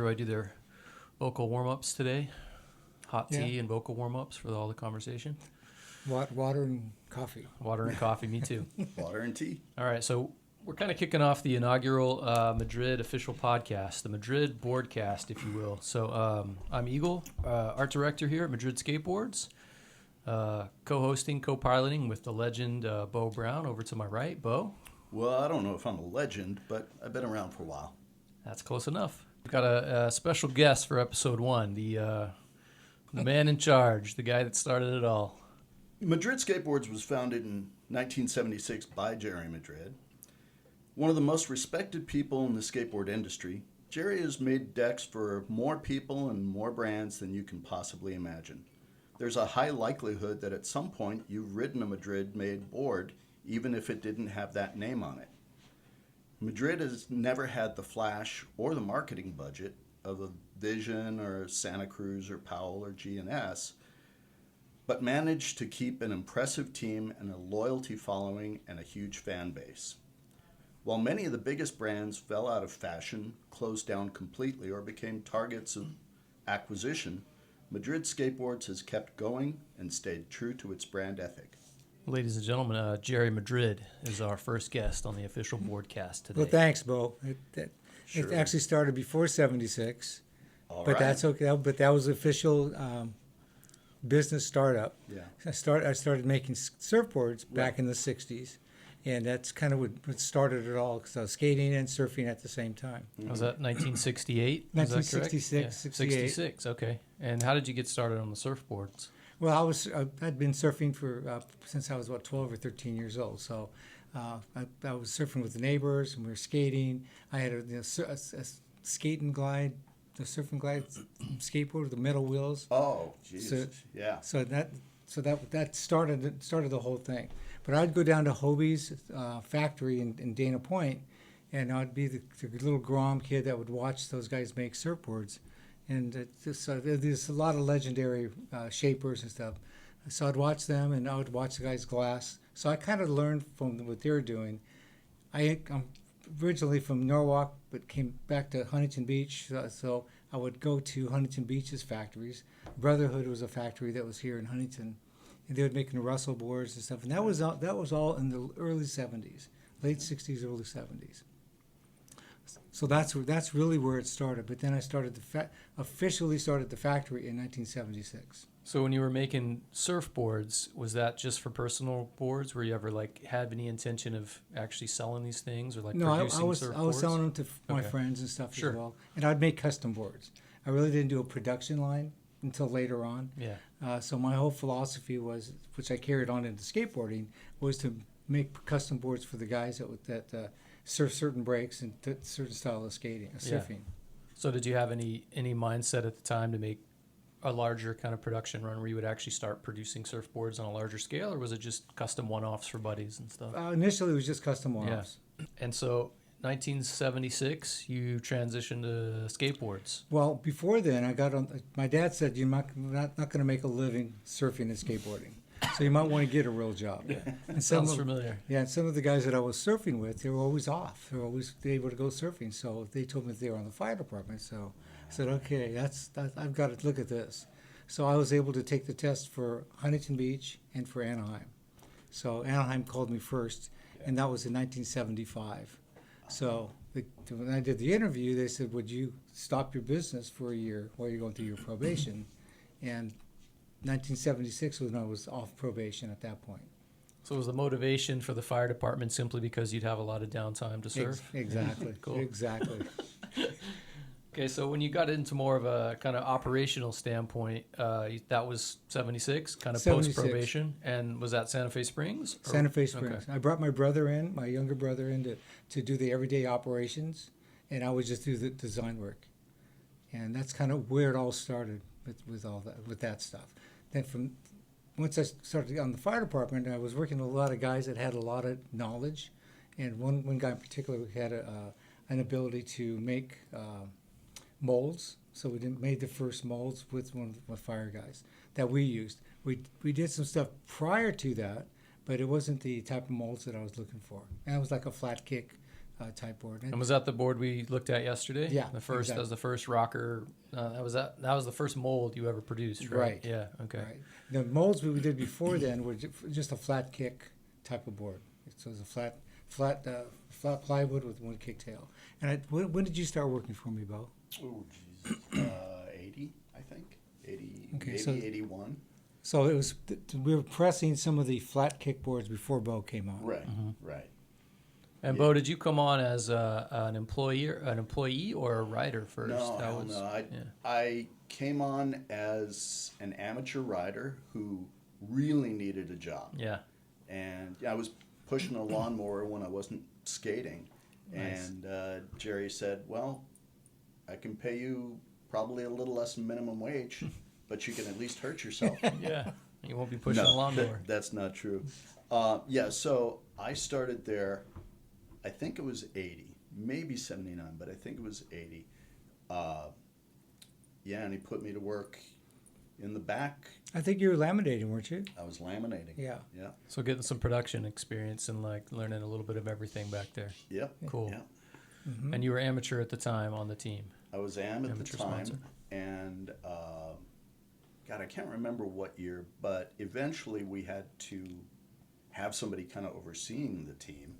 everybody do their vocal warm-ups today. Hot tea and vocal warm-ups for all the conversation. Water and coffee. Water and coffee, me too. Water and tea. All right, so we're kind of kicking off the inaugural Madrid official podcast, the Madrid Boardcast, if you will. So I'm Eagle, art director here at Madrid Skateboards, co-hosting, co-piloting with the legend Bo Brown over to my right. Bo? Well, I don't know if I'm a legend, but I've been around for a while. That's close enough. We've got a special guest for episode 1, the man in charge, the guy that started it all. Madrid Skateboards was founded in 1976 by Jerry Madrid. One of the most respected people in the skateboard industry, Jerry has made decks for more people and more brands than you can possibly imagine. There's a high likelihood that at some point you've ridden a Madrid-made board, even if it didn't have that name on it. Madrid has never had the flash or the marketing budget of a Vision or Santa Cruz or Powell or G&S, but managed to keep an impressive team and a loyalty following and a huge fan base. While many of the biggest brands fell out of fashion, closed down completely, or became targets of acquisition, Madrid Skateboards has kept going and stayed true to its brand ethic. Ladies and gentlemen, Jerry Madrid is our first guest on the official boardcast today. Well, thanks, Bo. Sure. It actually started before 76, All but right. that's okay. But that was official business startup. Yeah. I started making surfboards back in the 60s, and that's kind of what started it all, because I was skating and surfing at the same time. Was that 1968? 1966, 68. 66, okay. And how did you get started on the surfboards? Well, I'd been surfing for since I was 12 or 13 years old. So I was surfing with the neighbors, and we were skating. I had a skate and glide, the surf and glide skateboard with the metal wheels. Oh, Jesus. Yeah. So that started the whole thing. But I'd go down to Hobie's factory in Dana Point, and I'd be the little Grom kid that would watch those guys make surfboards. And there's a lot of legendary shapers and stuff. So I'd watch them, and I would watch the guys glass. So I kind of learned from what they're doing. I'm originally from Norwalk, but came back to Huntington Beach. So I would go to Huntington Beach's factories. Brotherhood was a factory that was here in Huntington, and they were making Russell boards and stuff. And that was all in the early 70s, late 60s, early 70s. So that's really where it started. But then I officially started the factory in 1976. So when you were making surfboards, was that just for personal boards? Were you ever had any intention of actually selling these things or producing surfboards? I was selling them to my friends and stuff as well. And I'd make custom boards. I really didn't do a production line until later on. Yeah. So my whole philosophy was, which I carried on into skateboarding, was to make custom boards for the guys that surf certain breaks and certain style of skating, surfing. So did you have any mindset at the time to make a larger kind of production run where you would actually start producing surfboards on a larger scale, or was it just custom one-offs for buddies and stuff? Initially, it was just custom one-offs. Yeah. And so 1976, you transitioned to skateboards. Well, before then, I got on. My dad said, "You're not going to make a living surfing and skateboarding, so you might want to get a real job." Yeah. And Sounds familiar. Yeah, and some of the guys that I was surfing with, they were always off. They were always able to go surfing. So they told me they were on the fire department. So I said, "Okay, I've got to look at this." So I was able to take the test for Huntington Beach and for Anaheim. So Anaheim called me first, and that was in 1975. So when I did the interview, they said, "Would you stop your business for a year while you're going through your probation?" And 1976 was when I was off probation at that point. So was the motivation for the fire department simply because you'd have a lot of downtime to surf? Exactly. Cool. Exactly. Okay, so when you got into more of a kind of operational standpoint, that was 76, kind of post-probation, and was that Santa Fe Springs? Santa Fe Springs. Okay. I brought my younger brother in to do the everyday operations, and I would just do the design work. And that's kind of where it all started with that stuff. Then once I started on the fire department, I was working with a lot of guys that had a lot of knowledge, and one guy in particular who had an ability to make molds. So we made the first molds with one of the fire guys that we used. We did some stuff prior to that, but it wasn't the type of molds that I was looking for. And it was like a flat kick type board. And was that the board we looked at yesterday? Yeah, The first exactly. that was the first rocker. That was the first mold you ever produced, right? Right. Yeah. Okay. Right. The molds we did before then were just a flat kick type of board. So it was a flat plywood with one kick tail. And when did you start working for me, Bo? Oh, Jesus. 80, I think. 80, Okay, maybe so- 81. So it was we were pressing some of the flat kick boards before Bo came on. Right, right. And Yeah. Bo, did you come on as an employee or a rider first? No, That hell was- no. yeah. I came on as an amateur rider who really needed a job. Yeah. And I was pushing a lawnmower when I wasn't skating. Nice. And Jerry said, well, I can pay you probably a little less than minimum wage, but you can at least hurt yourself. Yeah. You won't be pushing a lawnmower. That's not true. Yeah, so I started there, I think it was 80, maybe 79, but I think it was 80. Yeah, and he put me to work in the back. I think you were laminating, weren't you? I was laminating. Yeah. Yeah. So getting some production experience and like learning a little bit of everything back there. Yep. Cool. Yeah. Mm-hmm. And you were amateur at the time on the team. I was at Amateur the time, sponsor. and God, I can't remember what year, but eventually we had to have somebody kind of overseeing the team,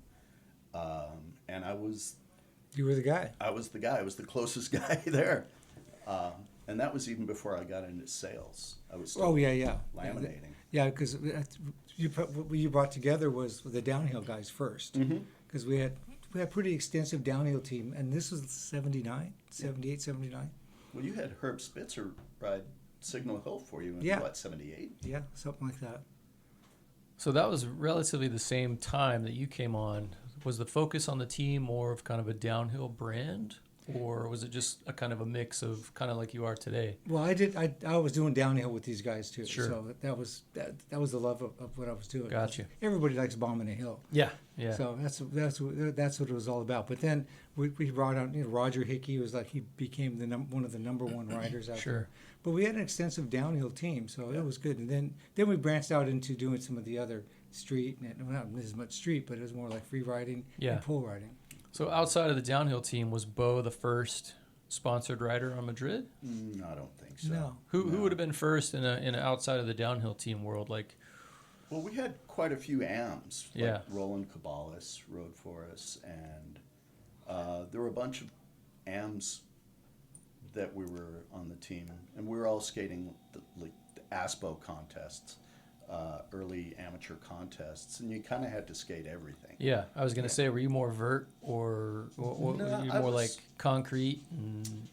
and I was You were the guy. the guy. I was the closest guy there, and that was even before I got into sales. I was still Oh yeah. laminating. Yeah, because what you brought together was the downhill guys first. Mm-hmm. Because we had pretty extensive downhill team, and this was 79, 78, 79. Well, you had Herb Spitzer ride Signal Hill for you in Yeah. what, 78? Yeah, something like that. So that was relatively the same time that you came on. Was the focus on the team more of kind of a downhill brand, or was it just a kind of a mix of kind of like you are today? Well, I was doing downhill with these guys too. Sure. So that was the love of what I was doing. Gotcha. Everybody likes bombing a hill. Yeah. Yeah. So that's what it was all about. But then we brought out Roger Hickey was like he became one of the number one riders out Sure. there. But we had an extensive downhill team, so it was good. And then we branched out into doing some of the other street, and not as much street, but it was more like free riding Yeah. and pole riding. So outside of the downhill team, was Bo the first sponsored rider on Madrid? I don't think so. No. Who No. would have been first in a outside of the downhill team world? Like, Well, we had quite a few AMs. Like Yeah. Roland Cabalas rode for us, and there were a bunch of AMs that we were on the team, and we were all skating the ASPO contests, early amateur contests, and you kind of had to skate everything. yeah, I was gonna say, were you more vert or were No, you I more was- like concrete? And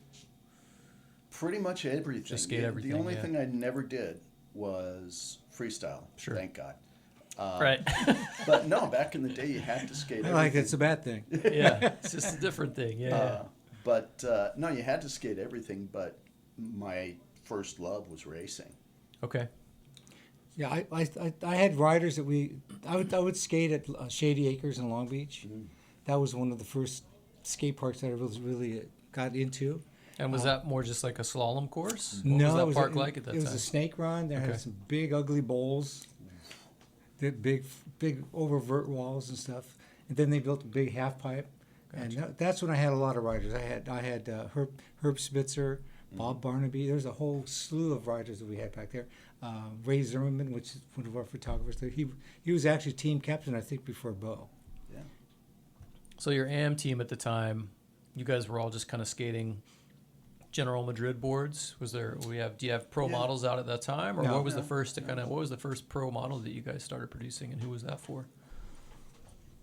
Pretty much everything. Just skate The everything, only yeah. thing I never did was freestyle. Sure. Thank God. right. But no, back in the day, you had to skate I everything. like it's a bad thing. Yeah, it's just a different thing. Yeah. But no, you had to skate everything. But my first love was racing. Okay. Yeah, I had riders that I would skate at Shady Acres in Long Beach. That was one of the first skate parks that I really got into. And was that more just like a slalom course? What No, was that it park like at that it was time? a snake run. There Okay. had some big ugly bowls, the big over vert walls and stuff. And then they built a big half pipe, and that's when I had a lot of riders. I had Herb Spitzer, Bob Barnaby. There's a whole slew of riders that we had back there. Ray Zimmerman, which is one of our photographers there. He was actually team captain, I think, before Bo. Yeah. So your AM team at the time, you guys were all just kind of skating General Madrid boards. Do you have pro Yeah. models out at that time, or No. what was the No. first what was the first pro model that you guys started producing, and who was that for?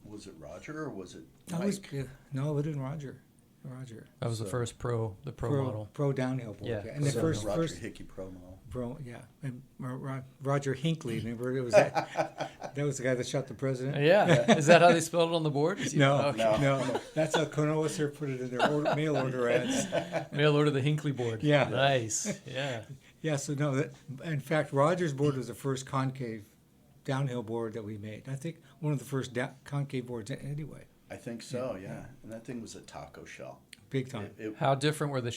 Was it Roger or was it That Mike? was no, it didn't Roger. That was the So- first pro model. Pro downhill board. Yeah. And the So first Roger first Hickey promo. Pro, yeah, and Roger Hinckley. Remember, it was that was the guy that shot the president. Yeah, is that how they spelled it on the board? Is he- No, okay. no, that's how Conoiser put it in their mail order ads. Mail order the Hinckley board. Yeah. Nice. Yeah. Yeah, so no, in fact, Roger's board was the first concave downhill board that we made. I think one of the first concave boards anyway, I think so, yeah. And that thing was a taco shell. big time. How different were the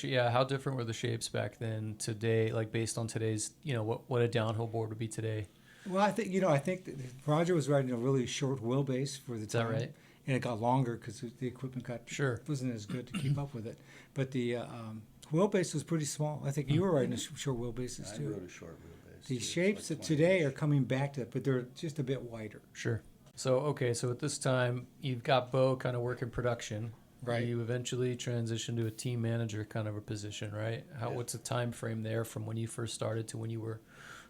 shapes back then today, like based on today's, what a downhill board would be today? Well, I think that Roger was riding a really short wheelbase for the that time. right? and it got longer because the equipment wasn't as good to keep up with it. But the wheelbase was pretty small. I think you were riding short wheelbases too. I rode a short wheelbase. The too. shapes It's like of today 20 are coming back to that, but they're just a bit wider. Sure. So, okay, so at this time, you've got Bo kind of working production. Right. You eventually transitioned to a team manager kind of a position, right? Yeah. What's the time frame there from when you first started to when you were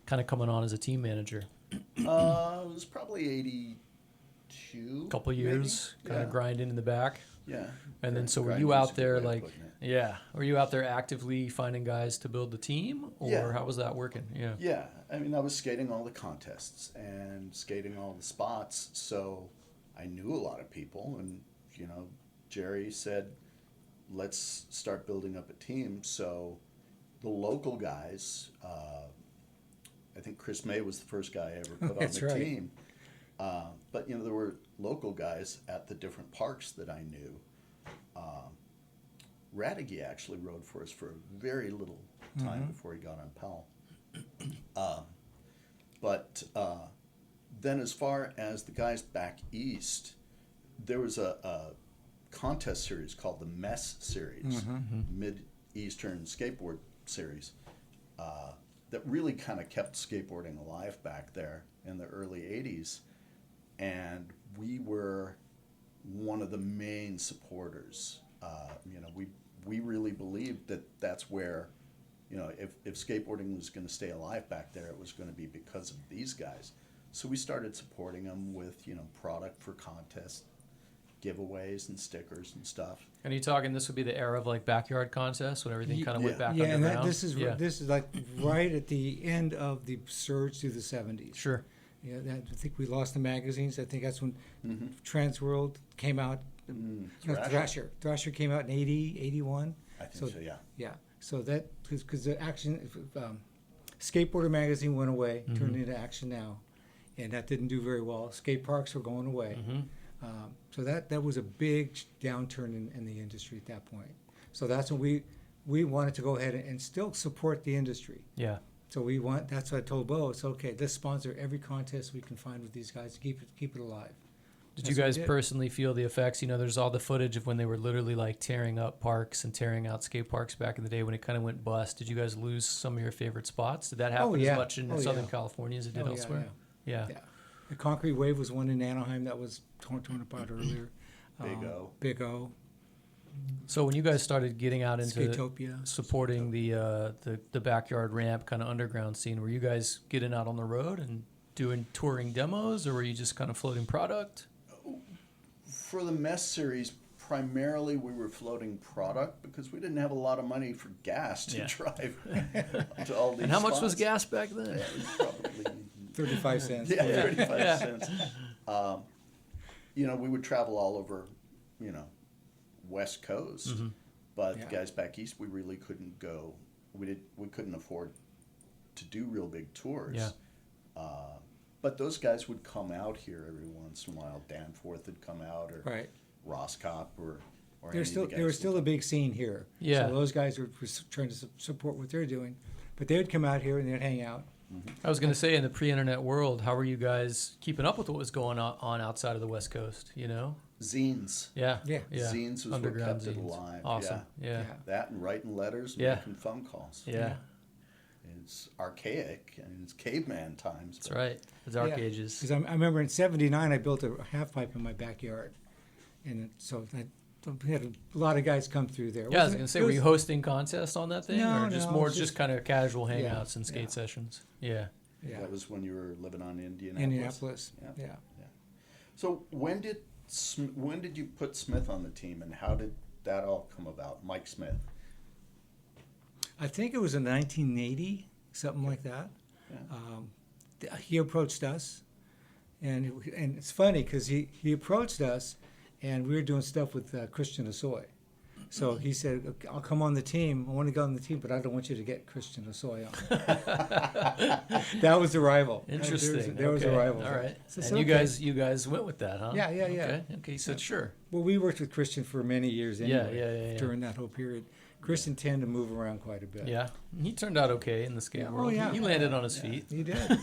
kind of coming on as a team manager? It was probably 82. A couple years, maybe? kind Yeah. of grinding in the back. Yeah. And then, so were Grinding's you a out good there way of like, putting it. yeah, were you out there actively finding guys to build the team, or Yeah. how was that working? Yeah. Yeah, I mean, I was skating all the contests and skating all the spots, so I knew a lot of people. And, you know, Jerry said, let's start building up a team. So the local guys, I think Chris May was the first guy I ever put on That's the right. team. But, you know, there were local guys at the different parks that I knew. Radigi actually rode for us for a very little time before he got on Powell. But then as far as the guys back east, there was a contest series called the MESS series, Mid-Eastern Skateboard Series, that really kind of kept skateboarding alive back there in the early 80s. And we were one of the main supporters. You know, we really believed that that's where, you know, if skateboarding was going to stay alive back there, it was going to be because of these guys. So we started supporting them with, you know, product for contests, giveaways and stickers and stuff. And you talking, this would be the era of like backyard contests when everything kind of went back Yeah, and underground? this is like right at the end of the surge through the 70s. Sure. Yeah, I think we lost the magazines. I think that's when Trans World came out. Thrasher came out in 80, 81. I think so, yeah. Yeah. So that, because the Action, Skateboarder magazine went away, turned into Action Now, and that didn't do very well. Skate parks were going away. So that was a big downturn in the industry at that point. So that's when we wanted to go ahead and still support the industry. Yeah. So that's what I told Bo. It's okay. Let's sponsor every contest we can find with these guys to keep it alive. Did That's you what we guys did. personally feel the effects? You know, there's all the footage of when they were literally like tearing up parks and tearing out skate parks back in the day when it kind of went bust. Did you guys lose some of your favorite spots? Did that happen yeah. as much in Oh, Southern yeah. California as it did Oh, yeah, elsewhere? Yeah. The Concrete Wave was one in Anaheim that was torn apart earlier. Big O. So when you guys started getting out into Skatopia. supporting the backyard ramp kind of underground scene, were you guys getting out on the road and doing touring demos, or were you just kind of floating product? For the MESS series, primarily we were floating product because we didn't have a lot of money for gas to drive to all these And how much was spots. gas back then? Yeah, it was probably 35 cents. Yeah, 35 cents. You know, we would travel all over, you know, West Coast, but the guys back east, we really couldn't go. We couldn't afford to do real big tours. Yeah. But those guys would come out here every once in a while. Danforth would come out, or Right. Roscop, or There was still a big scene here. Yeah. So those guys were trying to support what they're doing. But they would come out here and they'd hang out. I was going to say, in the pre-internet world, how were you guys keeping up with what was going on outside of the West Coast, you know? zines. Yeah. Yeah. Zines was what Underground kept it zines. alive. Awesome. Yeah. That and writing letters and Yeah. making phone calls. Yeah. It's archaic and it's caveman times. That's right. The dark ages. Because I remember in '79 I built a half pipe in my backyard, and we had a lot of guys come through there. Yeah, I was going to say, were you hosting contests on that thing? No, or just no, more it was just kind of casual hangouts Yeah, and skate yeah. sessions? Yeah. Yeah. That was when you were living on Indianapolis. Indianapolis. Yeah. Yeah. So when did you put Smith on the team, and how did that all come about? Mike Smith. I think it was in 1980, something like that. Yeah. He approached us, and it's funny because he approached us, and we were doing stuff with Christian Asoy. So he said, "Okay, I'll come on the team. I want to go on the team, but I don't want you to get Christian Asoy on." That was the rival. Interesting. There was a rival. All right. So And you guys went with that, huh? Yeah. Okay, you said sure. Well, we worked with Christian for many years anyway. Yeah. During that whole period, Christian tended to move around quite a bit. Yeah. He turned out okay in the skate Yeah. world. Oh, yeah. He landed on his feet. He did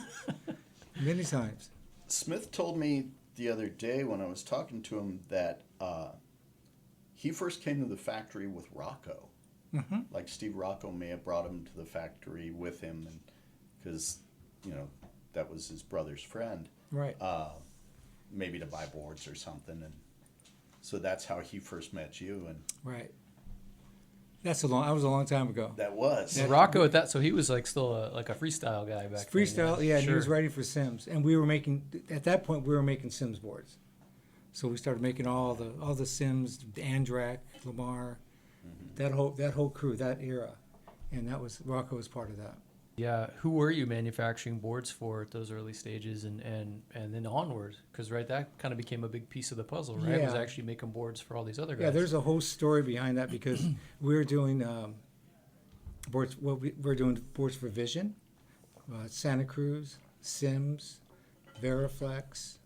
many times. Smith told me the other day when I was talking to him that he first came to the factory with Rocco. Mm-hmm. Like Steve Rocco may have brought him to the factory with him, and because that was his brother's friend, Right. maybe to buy boards or something, and so that's how he first met you, and Right. That was a long time ago. that was So Rocco at that, so he was like still a freestyle guy back then. Freestyle, yeah, and he Sure. was writing for Sims, and at that point we were making Sims boards, so we started making all the Sims, Andrak, Lamar, that whole crew, that era, and Rocco was part of that. Yeah, who were you manufacturing boards for at those early stages and then onward? Because that kind of became a big piece of the puzzle, right? Was Yeah. actually making boards for all these other guys. Yeah, there's a whole story behind that because we were doing boards. Well, we're doing boards for Vision, Santa Cruz, Sims, Veriflex,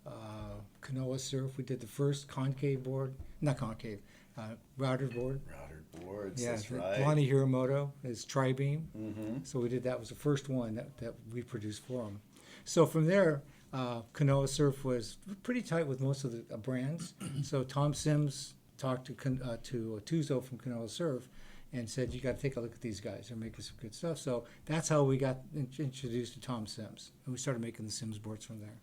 Canoa Surf. We did the first concave board, not concave, router board. routed boards. Yeah, That's right. Lonnie Hiramoto is Tri-Beam. Mm-hmm. So we did that. Was the first one that we produced for him. So from there, Canoa Surf was pretty tight with most of the brands. So Tom Sims talked to Tuzo from Canoa Surf and said, you got to take a look at these guys. They're making some good stuff. So that's how we got introduced to Tom Sims. And we started making the Sims boards from there.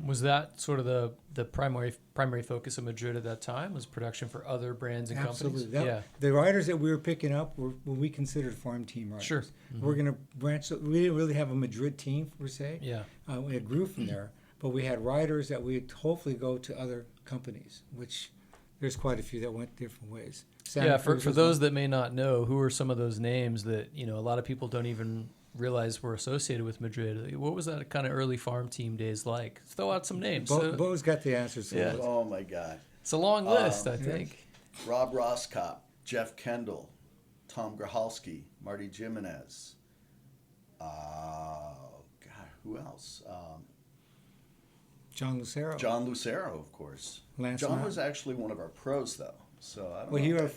Was that sort of the primary focus of Madrid at that time? Was production for other brands and Absolutely. companies? Yeah. The riders that we were picking up were what we considered farm team riders. Sure. We're going to branch. We didn't really have a Madrid team, per se. Yeah. We had grew from there, but we had riders that we'd hopefully go to other companies, which there's quite a few that went different ways. Yeah, for those that may not know, who are some of those names that a lot of people don't even realize were associated with Madrid? What was that kind of early farm team days like? Let's throw out some names. Bo's got the answers. To Yeah. those. Oh my God. It's a long list, I think. Rob Roskop, Jeff Kendall, Tom Grahalski, Marty Jimenez. God, who else? John Lucero. John Lucero, of course. Lance John Matt. was actually one of our pros, though. So I don't Well, know. he if wrote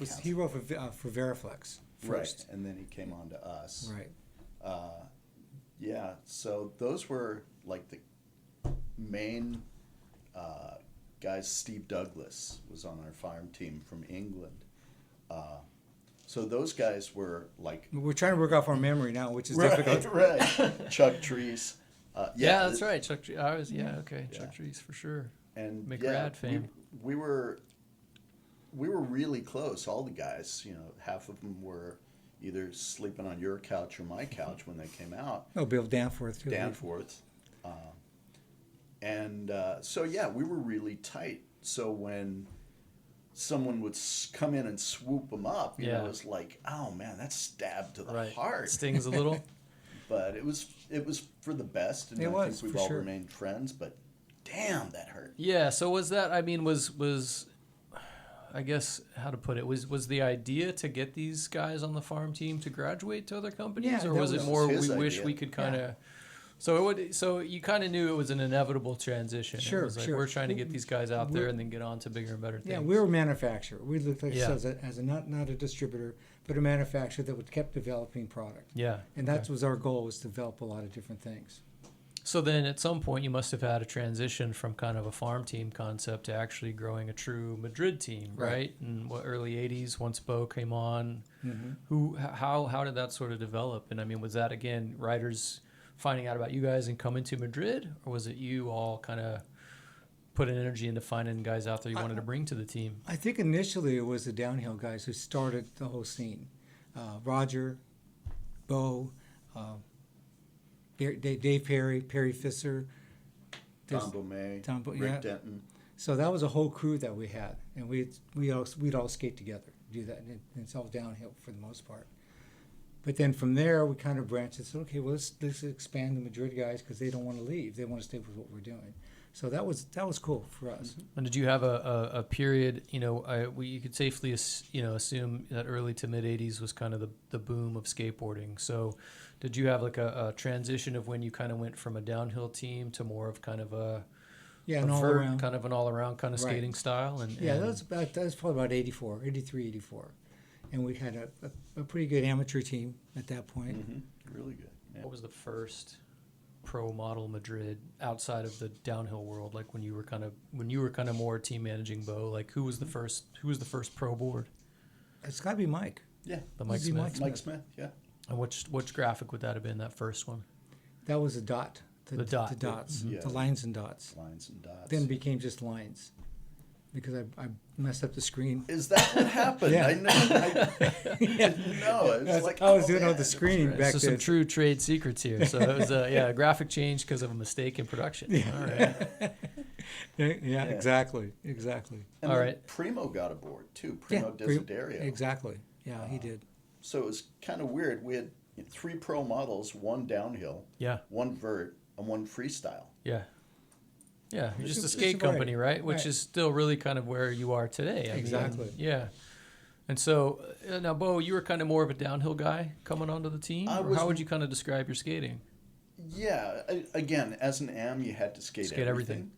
that counts. for Veriflex first. Right, and then he came on to us. Right. Yeah, so those were like the main guys. Steve Douglas was on our farm team from England. So those guys were like... We're trying to work off our memory now, which is difficult. Right. Chuck Trees. Yeah, that's right. Chuck Trees. Chuck Trees for sure. And McRad fame. We were really close. All the guys, half of them were either sleeping on your couch or my couch when they came out. Oh, Bill Danforth too. Danforth. So we were really tight. So when someone would come in and swoop them up, it was like, oh man, that's stabbed to the heart. Stings a little. But it was for the best, and I think we've all remained friends. But damn, that hurt. Yeah. So was that? I mean, was I guess how to put it was the idea to get these guys on the farm team to graduate to other companies, Yeah, or that was it was more his we wish idea. we could kind of? So you kind of knew it was an inevitable transition. Sure, It was like, sure. we're trying to get these guys out there and then get on to bigger and better things. Yeah, we were a manufacturer. We looked like ourselves as not a distributor, but a manufacturer that would kept developing product. Yeah. And that was our goal, was to develop a lot of different things. So then at some point you must have had a transition from kind of a farm team concept to actually growing a true Madrid team, right? In what, early 80s, once Bo came on, how did that sort of develop? And I mean, was that, again, riders finding out about you guys and coming to Madrid, or was it you all kind of put an energy into finding guys out there you wanted to bring to the team? I think initially it was the downhill guys who started the whole scene. Roger, Bo, Dave Perry, Perry Fisser, Tom Beaumay, Rick Denton. So that was a whole crew that we had, and we'd all skate together, do that, and it's all downhill for the most part. But then from there, we kind of branched and said, okay, well, let's expand the Madrid guys because they don't want to leave; they want to stay with what we're doing. So that was cool for us. And did you have a period? You could safely assume that early to mid '80s was kind of the boom of skateboarding. So, did you have like a transition of when you kind of went from a downhill team to more of kind of an all-around kind of an all-around kind of skating style? That was probably about 83, 84. And we had a pretty good amateur team at that point. Mm-hmm. Really good. Yeah. What was the first? pro model Madrid outside of the downhill world? Like when you were kind of more team managing Bo, like who was the first pro board? It's got to be Mike. Yeah. The Mike It'd be Smith. Mike Smith, yeah. And which graphic would that have been, that first one? That was a dot. The dot. The dots. Yeah. The lines and dots. Lines and dots. Then it became just lines because I messed up the screen. Is that what happened? Yeah. I didn't know. It was like, I was doing man, all the screening back So then. some true trade secrets here. So it was a graphic change because of a mistake in production. Yeah. All right. Yeah, exactly. And All then right. Primo got aboard too. Primo Desiderio. Exactly. Yeah, he did. So it was kind of weird. We had 3 pro models, 1 downhill, Yeah. 1 vert, and 1 freestyle. Yeah. Yeah, you're just a It's skate a company, variety. right? Which Right. is still really kind of where you are today. I mean, Exactly. yeah. And so, now, Bo, you were kind of more of a downhill guy coming onto the team? I Or was- how would you kind of describe your skating? Yeah, again, as an AM, you had to skate everything.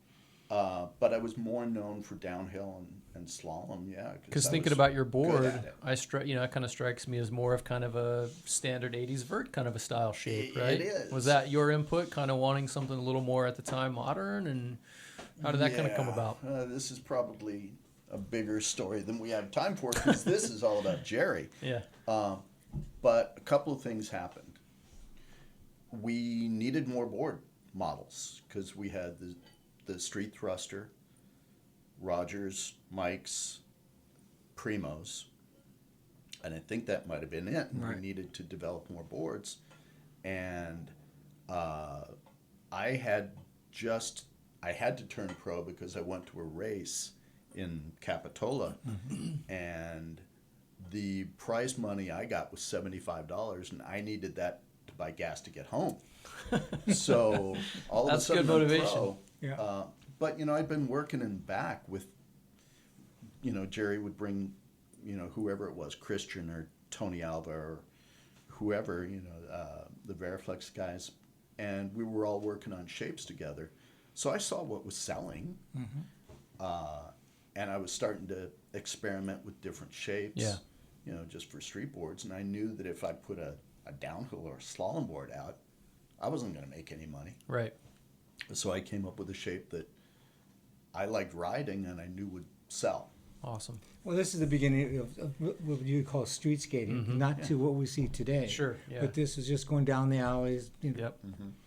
But I was more known for downhill and slalom, yeah. Because I thinking was about your good board, at it. it kind of strikes me as more of kind of a standard 80s vert kind of a style shape, It right? is. Was that your input, kind of wanting something a little more at the time modern? And how did that kind of come Yeah, about? this is probably a bigger story than we have time for because this is all about Jerry. Yeah. But a couple of things happened. We needed more board models because we had the Street Thruster, Rogers, Mike's, Primos, and I think that might have been it. Right. We needed to develop more boards, and I had to turn pro because I went to a race in Capitola, and the prize money I got was $75, and I needed that to buy gas to get home. So all That's of a good sudden, I'm motivation. pro. Yeah. But I'd been working in back with, Jerry would bring, whoever it was, Christian or Tony Alva or whoever, the Veriflex guys, and we were all working on shapes together. So I saw what was selling, and I was starting to experiment with different shapes, just for street boards. And I knew that if I put a downhill or a slalom board out, I wasn't going to make any money. Right. So I came up with a shape that I liked riding and I knew would sell. Awesome. Well, this is the beginning of what you call street skating, not to what we see today. Sure, yeah. But this is just going down the alleys, Yep.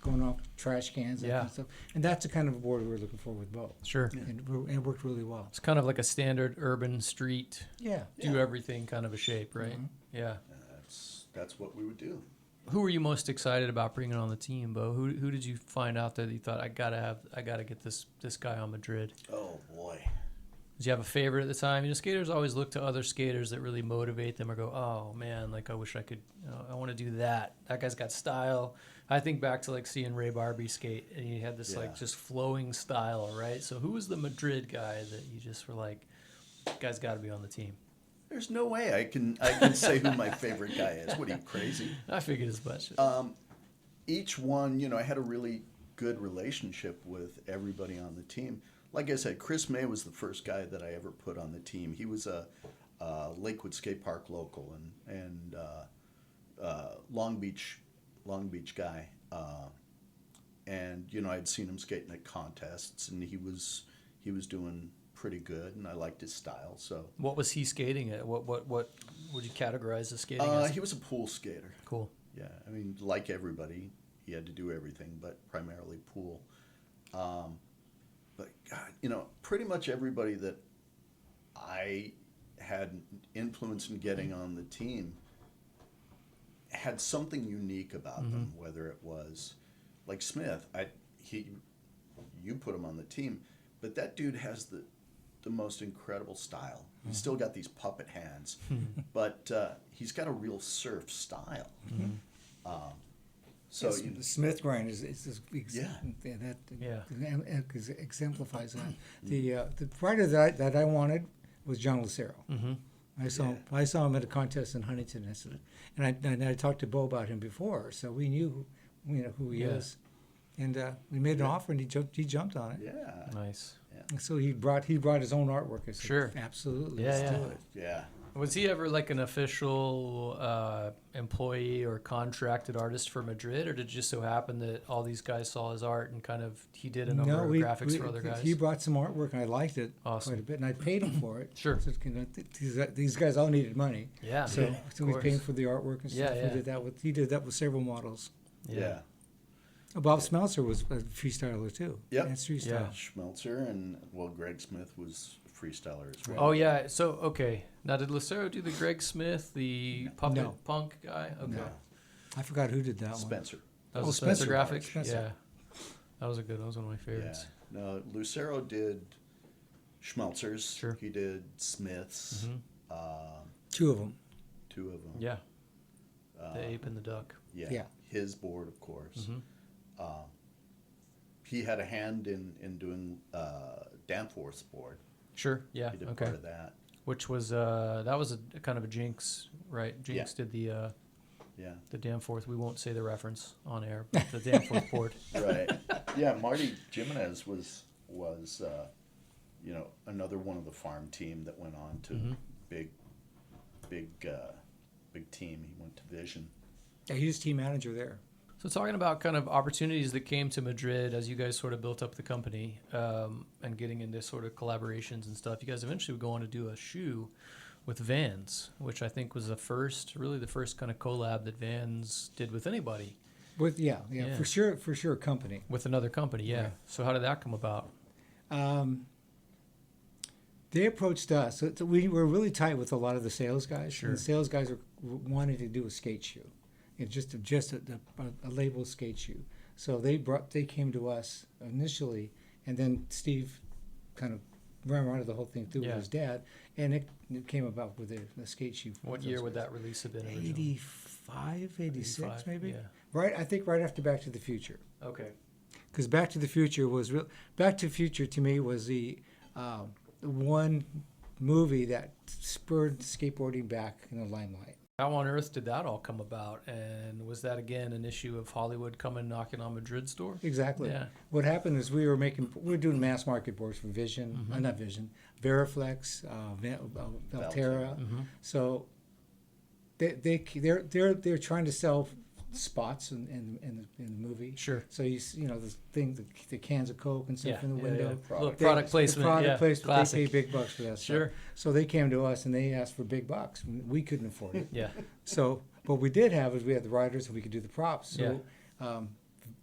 going off trash cans and Yeah. kind of stuff. And that's the kind of board we're looking for with Bo. Sure. And it worked really well. It's kind of like a standard urban street, Yeah. do everything kind of a shape, right? Yeah. That's what we would do. Who were you most excited about bringing on the team, Bo? Who did you find out that you thought I gotta get this guy on Madrid? Oh boy. Did you have a favorite at the time? Skaters always look to other skaters that really motivate them or go, oh man, like I wish I could, I want to do that. That guy's got style. I think back to like seeing Ray Barbie skate, and he had this like just flowing style, right? So who was the Madrid guy that you just were like, that guy's got to be on the team? There's no way I can say who my favorite guy is. What are you, crazy? I figured as much. Each one, I had a really good relationship with everybody on the team. Like I said, Chris May was the first guy that I ever put on the team. He was a Lakewood Skate Park local and Long Beach guy. And I'd seen him skating at contests, and he was doing pretty good, and I liked his style. So What was he skating at? What would you categorize as skating as? he was a pool skater. Cool. Yeah, I mean, like everybody, he had to do everything, but primarily pool. But God, pretty much everybody that I had influence in getting on the team had something unique about them. Whether it was like Smith, you put him on the team, but that dude has the most incredible style. He's still got these puppet hands, but he's got a real surf style. So Yes, the Smith grind is Yeah. exemplifies that. The rider that I wanted was John Lucero. I saw him at a contest in Huntington, and I talked to Bo about him before, so we knew who he is, and we made an offer, and he jumped on it. yeah, Nice. So he brought his own artwork. I said, Sure. absolutely, Yeah, let's yeah. do it. yeah. Was he ever like an official employee or contracted artist for Madrid, or did it just so happen that all these guys saw his art and kind of he did a number of graphics for other guys? He brought some artwork, and I liked it Awesome. quite a bit, and I paid him for it. Sure. So, these guys all needed money. Yeah. So we course. paid him for the artwork and stuff. Yeah, yeah. He did that with several models. Yeah. Bob Smeltzer was a freestyler too. Yep. And freestyle. Yeah. Schmelzer and Greg Smith was a freestyler as well. Oh yeah. So okay. Now did Lucero do the Greg Smith, the puppet No. punk guy? Okay. No. I forgot who did that one. Spencer. That was Oh, a Spencer Spencer. graphic. Spencer. Yeah. That was a good. That was one of my Yeah. favorites. No, Lucero did Schmelzer's. Sure. He did Smith's. Mhm. Two of them. Two of them. Yeah. Uh, The ape and the duck. Yeah. His board, of course. Mhm. He had a hand in doing Danforth's board. Sure. Yeah. He did Okay. part of that. Which was that was a kind of a Jinx, right? Jinx did the Yeah. Danforth. We won't say the reference on air, but the Danforth board. Right. Yeah. Marty Jimenez was another one of the farm team that went on to Mhm. big team. He went to Vision. Yeah, he was team manager there. So talking about kind of opportunities that came to Madrid as you guys sort of built up the company and getting into sort of collaborations and stuff, you guys eventually would go on to do a shoe with Vans, which I think was the first kind of collab that Vans did with anybody, Yeah, Yeah. for sure, company. with another company. Yeah. Right. So how did that come about? They approached us. So we were really tight with a lot of the sales guys. Sure. And the sales guys wanted to do a skate shoe. It's just a label skate shoe. So they came to us initially, and then Steve kind of ran the whole thing through Yeah. with his dad, and it came about with a skate shoe. What year would that release have been originally? 85, 86 85, maybe? Yeah. Right, I think right after Back to the Future. Okay. Because Back to the Future was Back to the Future to me was the one movie that spurred skateboarding back in the limelight. How on earth did that all come about? And was that again an issue of Hollywood coming knocking on Madrid's door? Exactly. Yeah. What happened is we were doing mass market boards for Vision, Mhm. not Vision, Veriflex, Valterra. Mm-hmm. So they're trying to sell spots in the movie. Sure. So the thing, the cans of Coke and stuff Yeah. in the yeah, window. yeah. Little They- product placement. The product Yeah. placement. Classic. They pay big bucks for that Sure. stuff. So they came to us and they asked for big bucks. We couldn't afford it. Yeah. So what we did have is we had the riders and we could do the props. So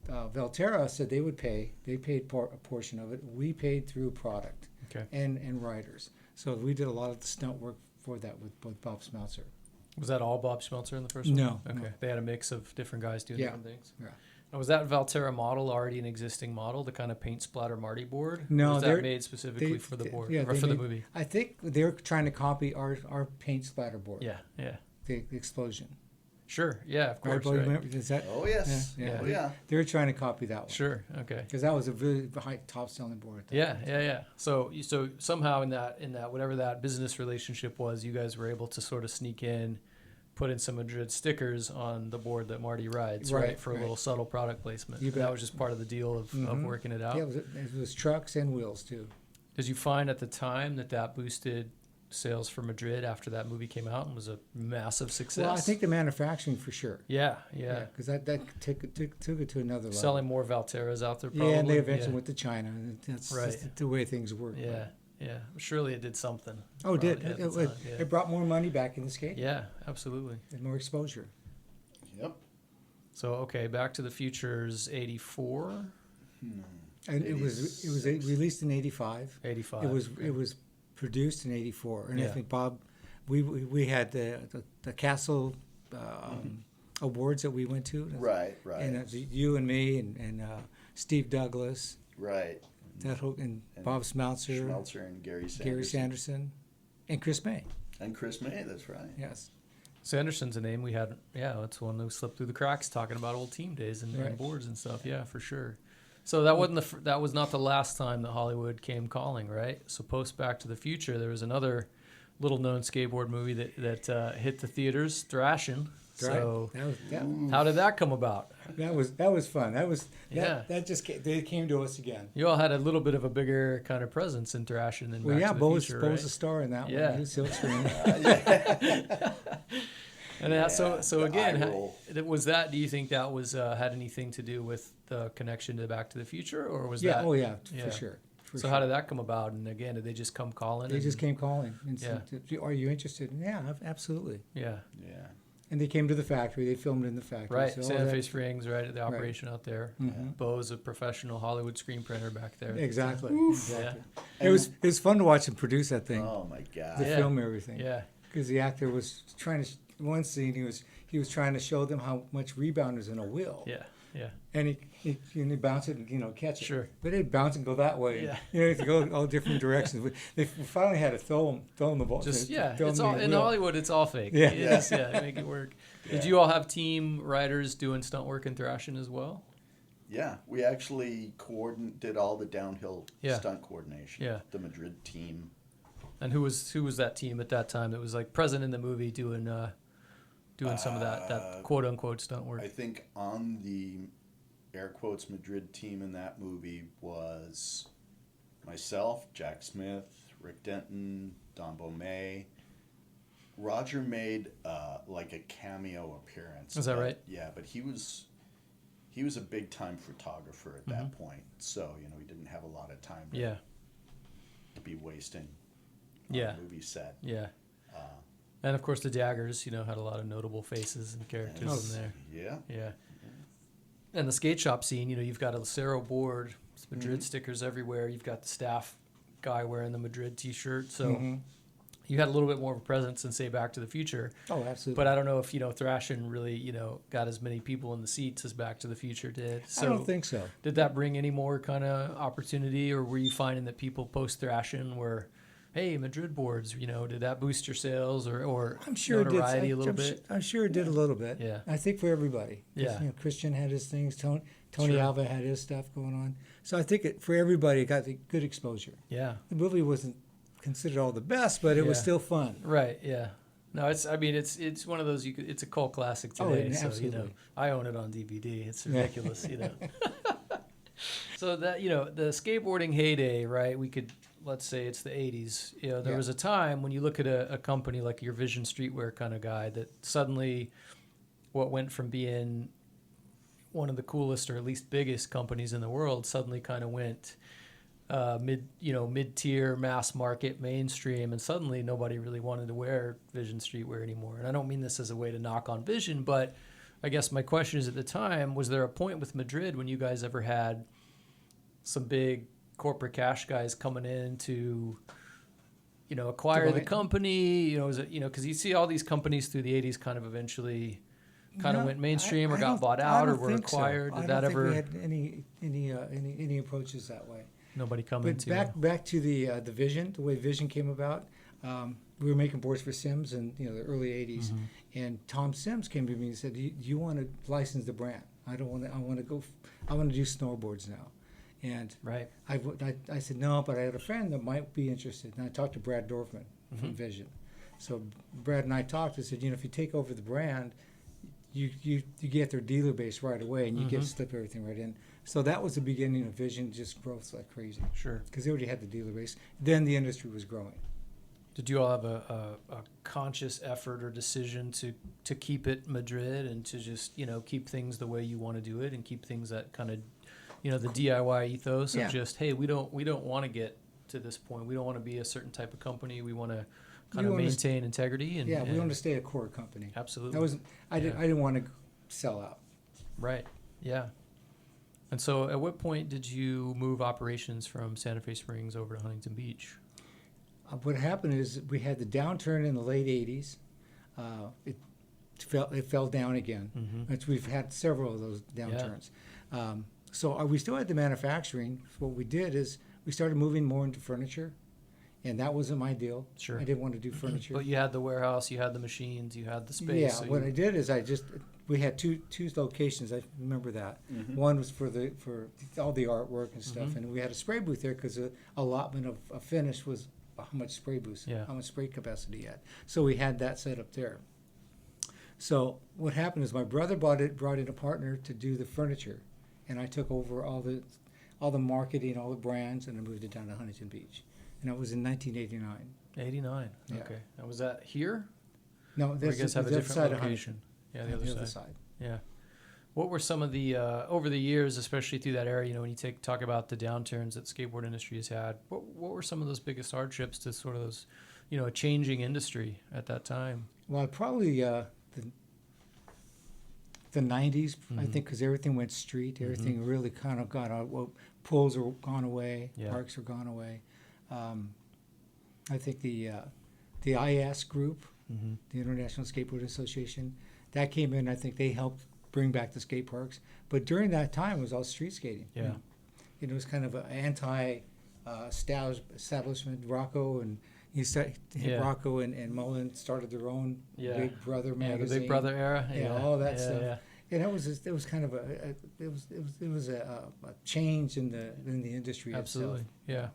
Valterra said they would pay. They paid a portion of it. We paid through product Okay. and riders. So we did a lot of the stunt work for that with Bob Smeltzer. Was that all Bob Schmelzer in the first one? No, Okay. no. They had a mix of different guys doing Yeah. different things. Yeah. And was that Valterra model already an existing model, the kind of paint splatter Marty board? No, or was they're- that made specifically they- for the they- board yeah, or they for the made- movie? I think they're trying to copy our paint splatter board. Yeah. Yeah. The explosion. Sure. Yeah. Of Right, course. Bob, you Right. remember? Is that? Oh yes. Yeah, yeah. Oh yeah. They're trying to copy that one. Sure. Okay. Because that was a really high top selling board. At that Yeah, time. yeah. So somehow in that whatever that business relationship was, you guys were able to sort of sneak in, put in some Madrid stickers on the board that Marty rides, right? Right, For a right. little subtle product placement. You That bet. was just part of the deal of Mhm. working it out. Yeah, it was trucks and wheels too. Did you find at the time that boosted sales for Madrid after that movie came out and was a massive success? Well, I think the manufacturing for sure. Yeah, yeah. Because that took it to another level. Selling more Valterras out there, probably. Yeah, and they eventually went to China. And that's Right. just the way things work. Yeah, yeah. Surely it did something. Oh, it did. Probably at It, the it, time, yeah. it brought more money back in the skate Yeah, absolutely. and more exposure. Yep. So okay, Back to the Future's 84, And it was released in '85. 85. It was produced in '84, and I Yeah. think Bob, we had the Castle awards that we went to. Right. Right. And it was you and me and Steve Douglas, right. and And Bob Smeltzer, Schmelzer and Gary Sanderson. Gary Sanderson, and Chris May. And Chris May. That's right. Yes. Sanderson's a name we had. Yeah, that's one who slipped through the cracks talking about old team days and Right. boards and stuff. Yeah, for sure. So that wasn't that was not the last time that Hollywood came calling, right? So post Back to the Future, there was another little known skateboard movie that hit the theaters, Thrashing. So That how did that come about? was fun. They came to us again. You all had a little bit of a bigger kind of presence in thrashing than Well, Back to the Bo's Future, Bo's right? a star in that Yeah. one. He was silkscreen. And so the again, eye roll. was that? Do you think that was had anything to do with the connection to Back to the Future, or was Yeah. that? Oh yeah, Yeah. for sure. So how did that come about? And again, did they just come calling? They just came calling and Yeah. said, "Are you interested?" And yeah, absolutely. Yeah. Yeah. And they came to the factory. They filmed in the factory. Right, So Santa that- Fe Springs, right at the operation out there. Mhm. Bo's a professional Hollywood screen printer back there. Exactly. Yeah. Exactly. It was fun to watch him produce that thing, Oh my God. to Yeah. film everything. Yeah. Because the actor was trying to. One scene he was trying to show them how much rebound is in a wheel. Yeah. Yeah. And he bounce it and catch it. Sure. But they'd bounce and go that way. Yeah. You to go all different directions. They finally had to throw him the ball. Just throw him it's the all in wheel. Hollywood. It's all fake. Yeah. Make it work. Yeah. Did you all have team riders doing stunt work and thrashing as well? Yeah, we actually did all the downhill Yeah. stunt coordination. Yeah. The Madrid team. And who was that team at that time that was like present in the movie doing some of that quote unquote stunt work? I think on the air quotes Madrid team in that movie was myself, Jack Smith, Rick Denton, Don Beaumay. Roger made like a cameo appearance. Is that but- right? Yeah, but he was a big time photographer at that point, so he didn't have a lot of time Yeah. to be wasting on Yeah. a movie set. Yeah. And of course the Daggers, had a lot of notable faces and characters in there. Yeah. Yeah. And the skate shop scene, you've got a Lucero board, Madrid stickers everywhere. You've got the staff guy wearing the Madrid T-shirt. So Mhm. you had a little bit more of a presence than, say, Back to the Future. Oh, absolutely. But I don't know if, thrashing really, got as many people in the seats as Back to the Future did. So I don't think so. did that bring any more kind of opportunity, or were you finding that people post-thrashing were, hey, Madrid boards, did that boost your sales or I'm sure it did. notoriety a little bit? I'm sure it did a little bit. Yeah. I think for everybody. 'Cause, Yeah. Christian had his things. Tony Sure. Alva had his stuff going on. So I think for everybody, it got the good exposure. Yeah. The movie wasn't considered all the best, but it was Yeah. still fun. Right. Yeah. No, it's one of those it's a cult classic Oh, today. yeah, So absolutely. I own it on DVD. It's ridiculous. So that the skateboarding heyday, right? Let's say it's the 80s. There Yeah. was a time when you look at a company like your Vision Streetwear kind of guy that suddenly, what went from being one of the coolest or at least biggest companies in the world suddenly kind of went mid-tier, mass market, mainstream, and suddenly nobody really wanted to wear Vision Streetwear anymore. And I don't mean this as a way to knock on Vision, but I guess my question is, at the time, was there a point with Madrid when you guys ever had some big corporate cash guys coming in to acquire the company? Was it because you see all these companies through the 80s kind of eventually No, went mainstream or I got don't- bought I out or don't were think so. acquired? I Did don't that think ever? we had any approaches that way. Nobody coming But to back to the Vision, the way Vision came about. We were making boards for Sims in the early '80s, and Tom Sims came to me and said, "Do you want to license the brand? I want to do snowboards now." And right. I said no, but I had a friend that might be interested, and I talked to Brad Dorfman from Vision. So Brad and I talked. I said, if you take over the brand, you get their dealer base right away, and you get to slip everything right in. So that was the beginning of Vision, just growth like crazy, Sure. because they already had the dealer base. Then the industry was growing. Did you all have a conscious effort or decision to keep it Madrid and to just keep things the way you want to do it and keep things that kind of the DIY ethos Yeah. of just, hey, we don't want to get to this point. We don't want to be a certain type of company. We want to kind of wanna maintain integrity and we want to stay a core company. absolutely. I didn't want to sell out. Right. Yeah. And so at what point did you move operations from Santa Fe Springs over to Huntington Beach? What happened is we had the downturn in the late '80s. It fell down again. We've had several of those downturns. So we still had the manufacturing. What we did is we started moving more into furniture, and that wasn't my deal. Sure. I didn't want to do furniture. But you had the warehouse, you had the machines, you had the space. Yeah, so what you- I did is we had two locations. I remember that. One was for all the artwork and stuff, and we had a spray booth there because the allotment of a finish was how much spray booth, Yeah. how much spray capacity you had. So we had that set up there. So what happened is my brother brought in a partner to do the furniture, and I took over all the marketing, all the brands, and I moved it down to Huntington Beach. And that was in 1989. 89. Yeah. Okay. And was that here? No, Or you that's guys have a the other different side of location? Huntington. Yeah, the The other side. Yeah. What were some of the over the years, especially through that era? You know, when you talk about the downturns that the skateboard industry has had, what were some of those biggest hardships to sort of those, you know, a changing industry at that time? Well, probably the 90s, I Mhm. think, because everything went street. Everything really kind of got out. Well, pools are gone away. Yeah. Parks are gone away. I think the IS group, Mm-hmm. the International Skateboard Association, that came in. I think they helped bring back the skate parks. But during that time, it was all street skating. Yeah. It was kind of an establishment. Rocco and Yeah. Rocco and Mullen started their own Yeah. Big Brother Yeah, magazine. the Big Brother era. Yeah, all that yeah, stuff. Yeah. And it was kind of a change in the industry Absolutely. itself. Yeah.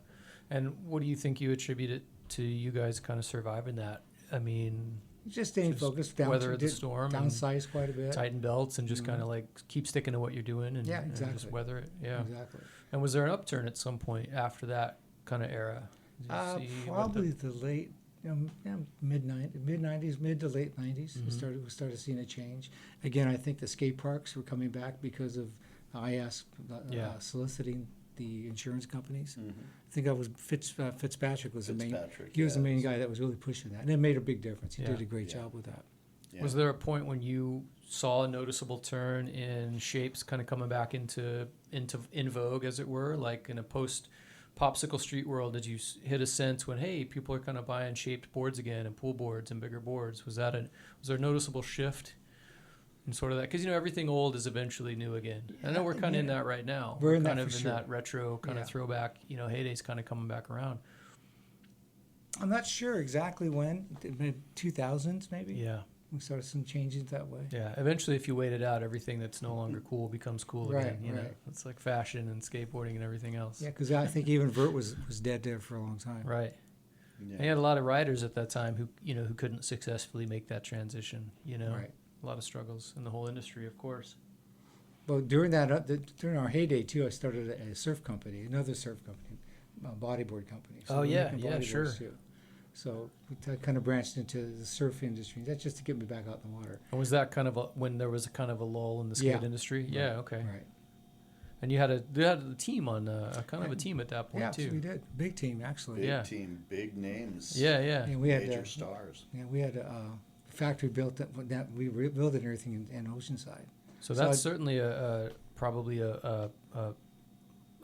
And what do you think you attribute it to? You guys kind of surviving that? I mean, Just staying Just focused, weather the storm and downsized quite a bit. tighten belts and just Mhm. kind of like keep sticking to what you're doing and, Yeah, and exactly. just weather it. Yeah. Exactly. And was there an upturn at some point after that kind of era? Did you see what Probably the late, mid '90s, mid to late '90s. Mhm. We started seeing a change. Again, I think the skate parks were coming back because of IAS Yeah. soliciting the insurance companies. Mhm. I think that was Fitzpatrick was the main. Fitzpatrick, He was the yeah. main guy that was really pushing that, and it made a big difference. He Yeah. did a great Yeah. job with that. Yeah. Was there a point when you saw a noticeable turn in shapes kind of coming back in vogue, as it were, like in a post popsicle street world? Did you hit a sense when, hey, people are kind of buying shaped boards again and pool boards and bigger boards? Was there a noticeable shift in sort of that? Because, you know, everything old is eventually new again. I know we're kind of in that right now. We're in that kind of for in sure. that retro kind Yeah. of throwback, you know, heydays kind of coming back around. I'm not sure exactly when, mid 2000s maybe. Yeah. We started some changes that way. Yeah, eventually, if you wait it out, everything that's no longer cool becomes cool Right, again. You know, right. it's like fashion and skateboarding and everything else. Yeah, because I think even Vert was dead there for a long time. Right. Yeah. And you had a lot of riders at that time who couldn't successfully make that transition. You know, Right. a lot of struggles in the whole industry, of course. But during our heyday too, I started a surf company, another surf company, a bodyboard company. Oh, we're yeah, making yeah, bodyboards, sure. Too. So that kind of branched into the surf industry. That's just to get me back out in the water. And was that kind of when there was a kind of a lull in the skate Yeah. industry? Yeah. Okay. Right. And you had a team on a kind of a Right. team at that point Yeah, too. we did. Big team actually. Big Yeah. team, big names. Yeah. Yeah. And we had Major stars. we had a factory built that we rebuilt and everything in Oceanside. So So that's I'd- certainly probably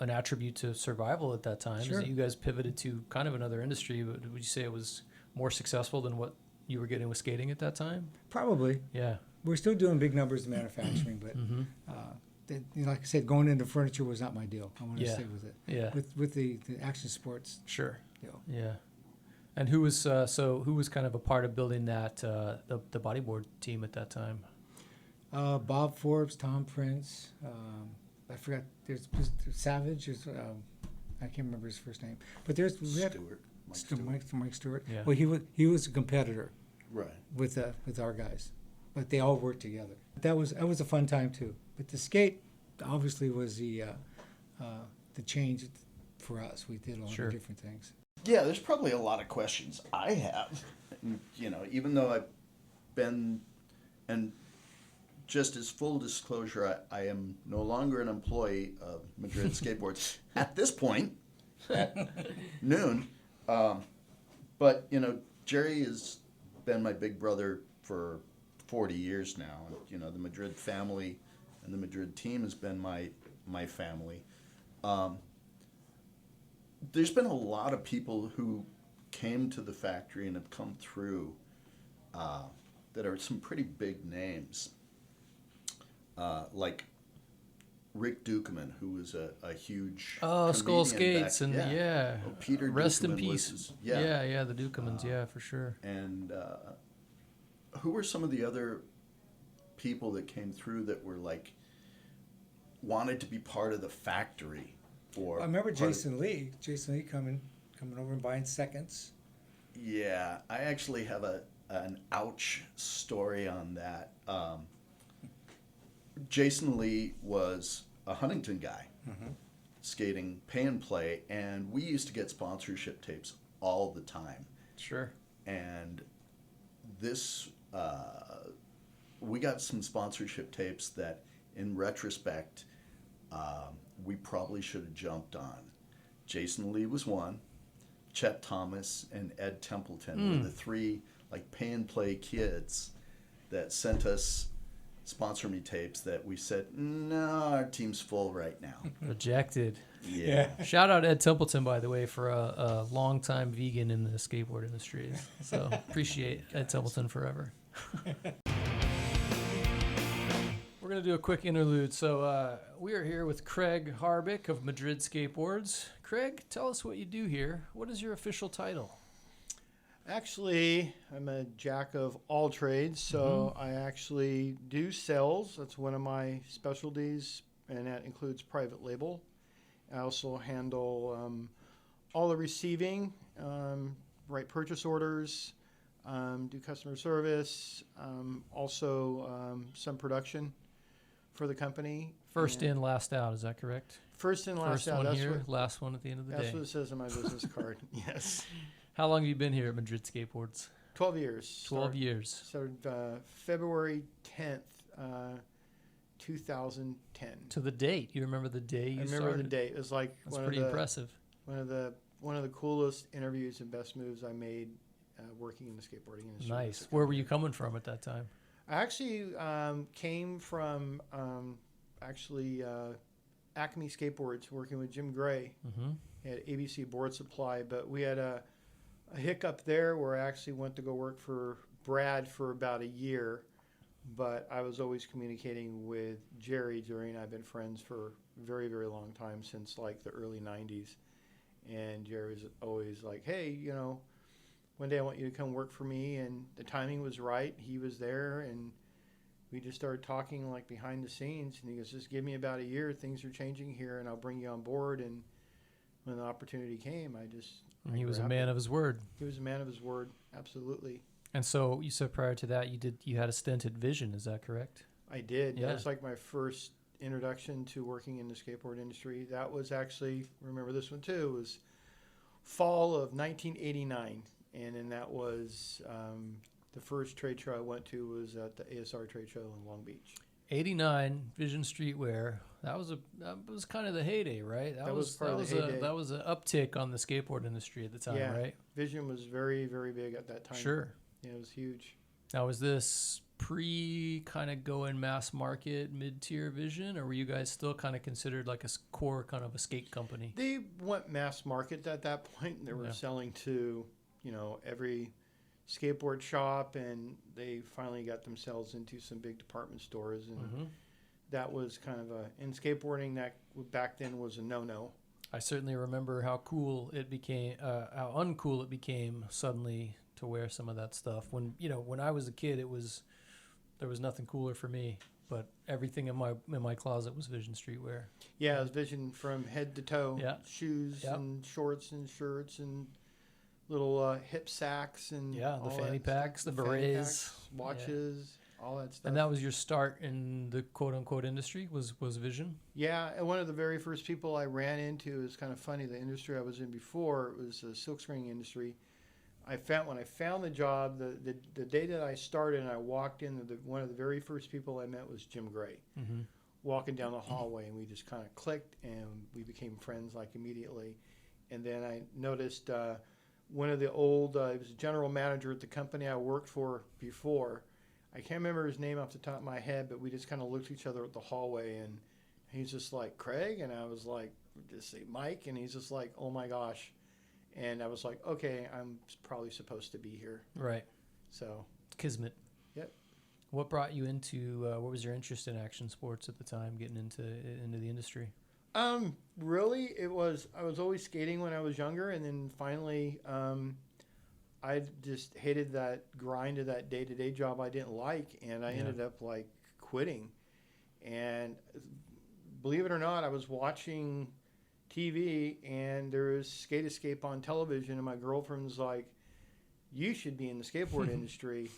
an attribute to survival at that time. Is Sure. that you guys pivoted to kind of another industry, but would you say it was more successful than what you were getting with skating at that time? Probably. Yeah. We're still doing big numbers in manufacturing, but Mm-hmm. like I said, going into furniture was not my deal. I want to Yeah. stay with it. Yeah. With the action sports Sure. deal. Yeah. And who was kind of a part of building that the bodyboard team at that time? Bob Forbes, Tom Prince, I forgot. There's Savage. I can't remember his first name, but we had Mike Stewart. Yeah. Well, he was a competitor Right. with our guys, but they all worked together. That was a fun time too. But the skate obviously was the change for us. We did a lot Sure. of different things. Yeah, there's probably a lot of questions I have. And, you know, even though I've been, and just as full disclosure, I am no longer an employee of Madrid Skateboards at this point, at noon. But, you know, Jerry has been my big brother for 40 years now. And, you know, the Madrid family and the Madrid team has been my family. There's been a lot of people who came to the factory and have come through that are some pretty big names. Like Rick Dukeman, who was a huge Skull comedian back- Skates and yeah. Oh, Peter Rest in Dukeman was peace. his- Yeah, the Dukemans, yeah, for sure. And who were some of the other people that came through that were like wanted to be part of the factory? Or I remember part of- Jason Lee coming over and buying seconds. Yeah, I actually have an ouch story on that. Jason Lee was a Huntington guy, skating pay and play, and we used to get sponsorship tapes all the time. Sure. And this, we got some sponsorship tapes that, in retrospect, we probably should have jumped on. Jason Lee was one. Chet Thomas and Ed Templeton were the three like pay and play kids that sent us sponsor me tapes that we said, no, our team's full right now. Rejected. Yeah. Shout out Ed Templeton, by the way, for a long-time vegan in the skateboard industry. So appreciate Ed Templeton forever. We're going to do a quick interlude. So we are here with Craig Harbick of Madrid Skateboards. Craig, tell us what you do here. What is your official title? Actually, I'm a jack of all trades, so I actually do sales. That's one of my specialties, and that includes private label. I also handle all the receiving, write purchase orders, do customer service, also some production for the company. First in, last out. Is that correct? First in, last First out. one That's here, what, last one at the end of the that's day. what it says on my business card. Yes. How long have you been here at Madrid Skateboards? 12 years. 12 years. Started February 10th, 2010. To the date. You remember the day you I remember started? the date. It was like That's pretty impressive. one of the coolest interviews and best moves I made working in the skateboarding industry. Nice. Where were you coming from at that time? I actually came from Acme Skateboards, working with Jim Gray at ABC Board Supply, but we had a hiccup there where I actually went to go work for Brad for about a year, but I was always communicating with Jerry during. I've been friends for a very, very long time, since like the early 90s, and Jerry was always like, hey, you know, one day I want you to come work for me, and the timing was right. He was there, and we just started talking like behind the scenes, and he goes, just give me about a year, things are changing here, and I'll bring you on board. And when the opportunity came, He was a man of his word. He was a man of his word, absolutely. And so you said prior to that you had a stint at Vision, is that correct? I did. Yeah. That was like my first introduction to working in the skateboard industry. That was actually, remember this one too, it was fall of 1989. And then that was the first trade show I went to was at the ASR trade show in Long Beach. 89 Vision Streetwear. That was kind of the heyday, right? That was part of the heyday. That was an uptick on the skateboard industry at the time, Yeah. right? Vision was very, very big at that time. Sure. Yeah, it was huge. Now, was this pre kind of going mass market, mid-tier Vision, or were you guys still kind of considered like a core kind of a skate company? They went mass market at that point. They were selling to, you know, every skateboard shop, and they finally got themselves into some big department stores, and that was kind of in skateboarding, that back then was a no-no. I certainly remember how cool it became, how uncool it became suddenly to wear some of that stuff. When I was a kid, there was nothing cooler for me, but everything in my closet was Vision Streetwear. Yeah, it was Vision from head to toe. Yeah. Shoes Yep. and shorts and shirts and little hip sacks and the all fanny that packs, stuff. the fanny berets, packs, watches, all that stuff. And that was your start in the quote-unquote industry, was Vision? Yeah, and one of the very first people I ran into is kind of funny. The industry I was in before was the silk screening industry. When I found the job, the day that I started and I walked in, one of the very first people I met was Jim Gray. Walking down the hallway, and we just kind of clicked, and we became friends like immediately. And then I noticed one of the old, he was a general manager at the company I worked for before. I can't remember his name off the top of my head, but we just kind of looked at each other at the hallway, and he's just like, Craig? And I was like, just say Mike, and he's just like, oh my gosh. And I was like, okay, I'm probably supposed to be here. Right. So. Kismet. Yep. What brought you into, what was your interest in action sports at the time, getting into the industry? Really, I was always skating when I was younger, and then finally, I just hated that grind of that day-to-day job I didn't like, and I ended up like quitting. And believe it or not, I was watching TV, and there was Skate Escape on television, and my girlfriend's like, you should be in the skateboard industry.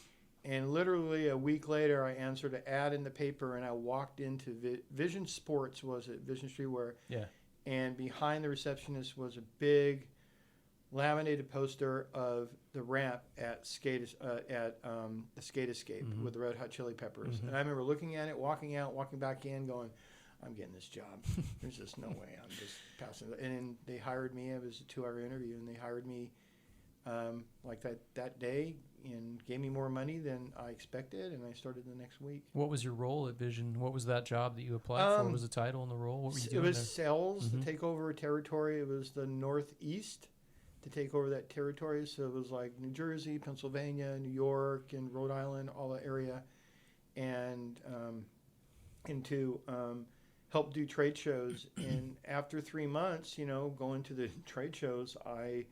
And literally a week later, I answered an ad in the paper, and I walked into Vision Sports, was at Vision Streetwear. Yeah. And behind the receptionist was a big laminated poster of the ramp at the Skate Escape with the Red Hot Chili Peppers. And I remember looking at it, walking out, walking back in, going, I'm getting this job. There's just no way. I'm just passing it. And then they hired me. It was a 2-hour interview, and they hired me like that day and gave me more money than I expected, and I started the next week. What was your role at Vision? What was that job that you applied for? What was the title and the role? What were you doing It was there? sales to take over a territory. It was the Northeast to take over that territory. So it was like New Jersey, Pennsylvania, New York, and Rhode Island, all that area. And to help do trade shows. And after 3 months, going to the trade shows, I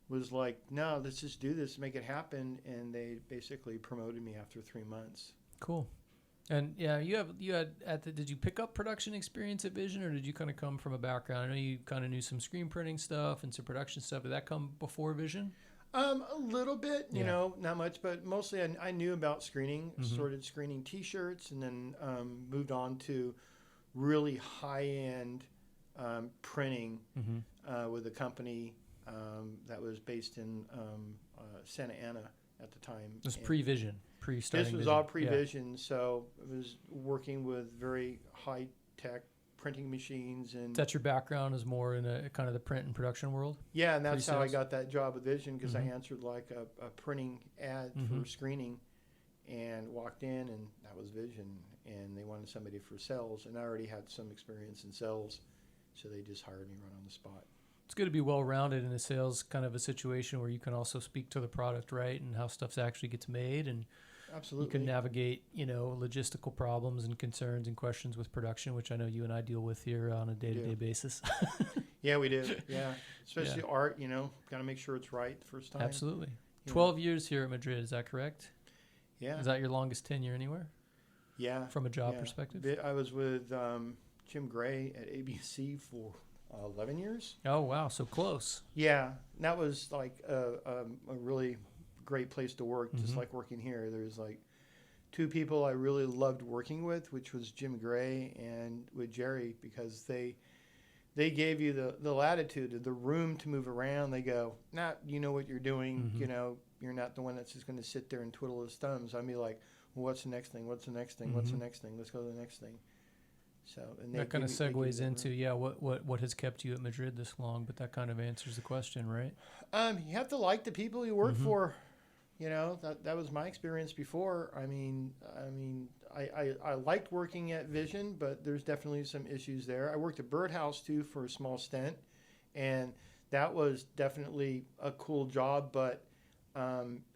was like, no, let's just do this, make it happen. And they basically promoted me after 3 months. Cool. And yeah, did you pick up production experience at Vision, or did you kind of come from a background? I know you kind of knew some screen printing stuff and some production stuff. Did that come before Vision? A little bit, not much, but mostly I knew about screening. Started screening T-shirts, and then moved on to really high-end printing with a company that was based in Santa Ana at the time. It was pre-Vision, pre-starting This was Vision. all pre-Vision, so it was working with very high-tech printing machines. And That's your background, is more in a kind of the print and production world? yeah, and that's how I Pre-sales? got that job with Vision, because I answered like a printing ad for screening, and walked in, and that was Vision, and they wanted somebody for sales, and I already had some experience in sales, so they just hired me right on the spot. It's good to be well-rounded in a sales kind of a situation where you can also speak to the product, right, and how stuff actually gets made, and Absolutely. you can navigate, logistical problems and concerns and questions with production, which I know you and I deal with here on a day-to-day basis. Yeah, we do. Yeah, especially art. Got to make sure it's right the first time. Absolutely. 12 years here at Madrid, is that correct? Yeah. Is that your longest tenure anywhere? Yeah. From a job perspective? I was with Jim Gray at ABC for 11 years. Oh, wow. So close. Yeah. That was like a really great place to work, just like working here. There's like two people I really loved working with, which was Jim Gray and with Jerry, because they gave you the latitude, the room to move around. They go, you know what you're doing. You're not the one that's just going to sit there and twiddle his thumbs. I'd be like, well, what's the next thing? What's the next thing? What's the next thing? Let's go to the next thing. So, and that kind of segues into what has kept you at Madrid this long, but that kind of answers the question, right? You have to like the people you work for. That was my experience before. I liked working at Vision, but there's definitely some issues there. I worked at Birdhouse too for a small stint, and that was definitely a cool job, but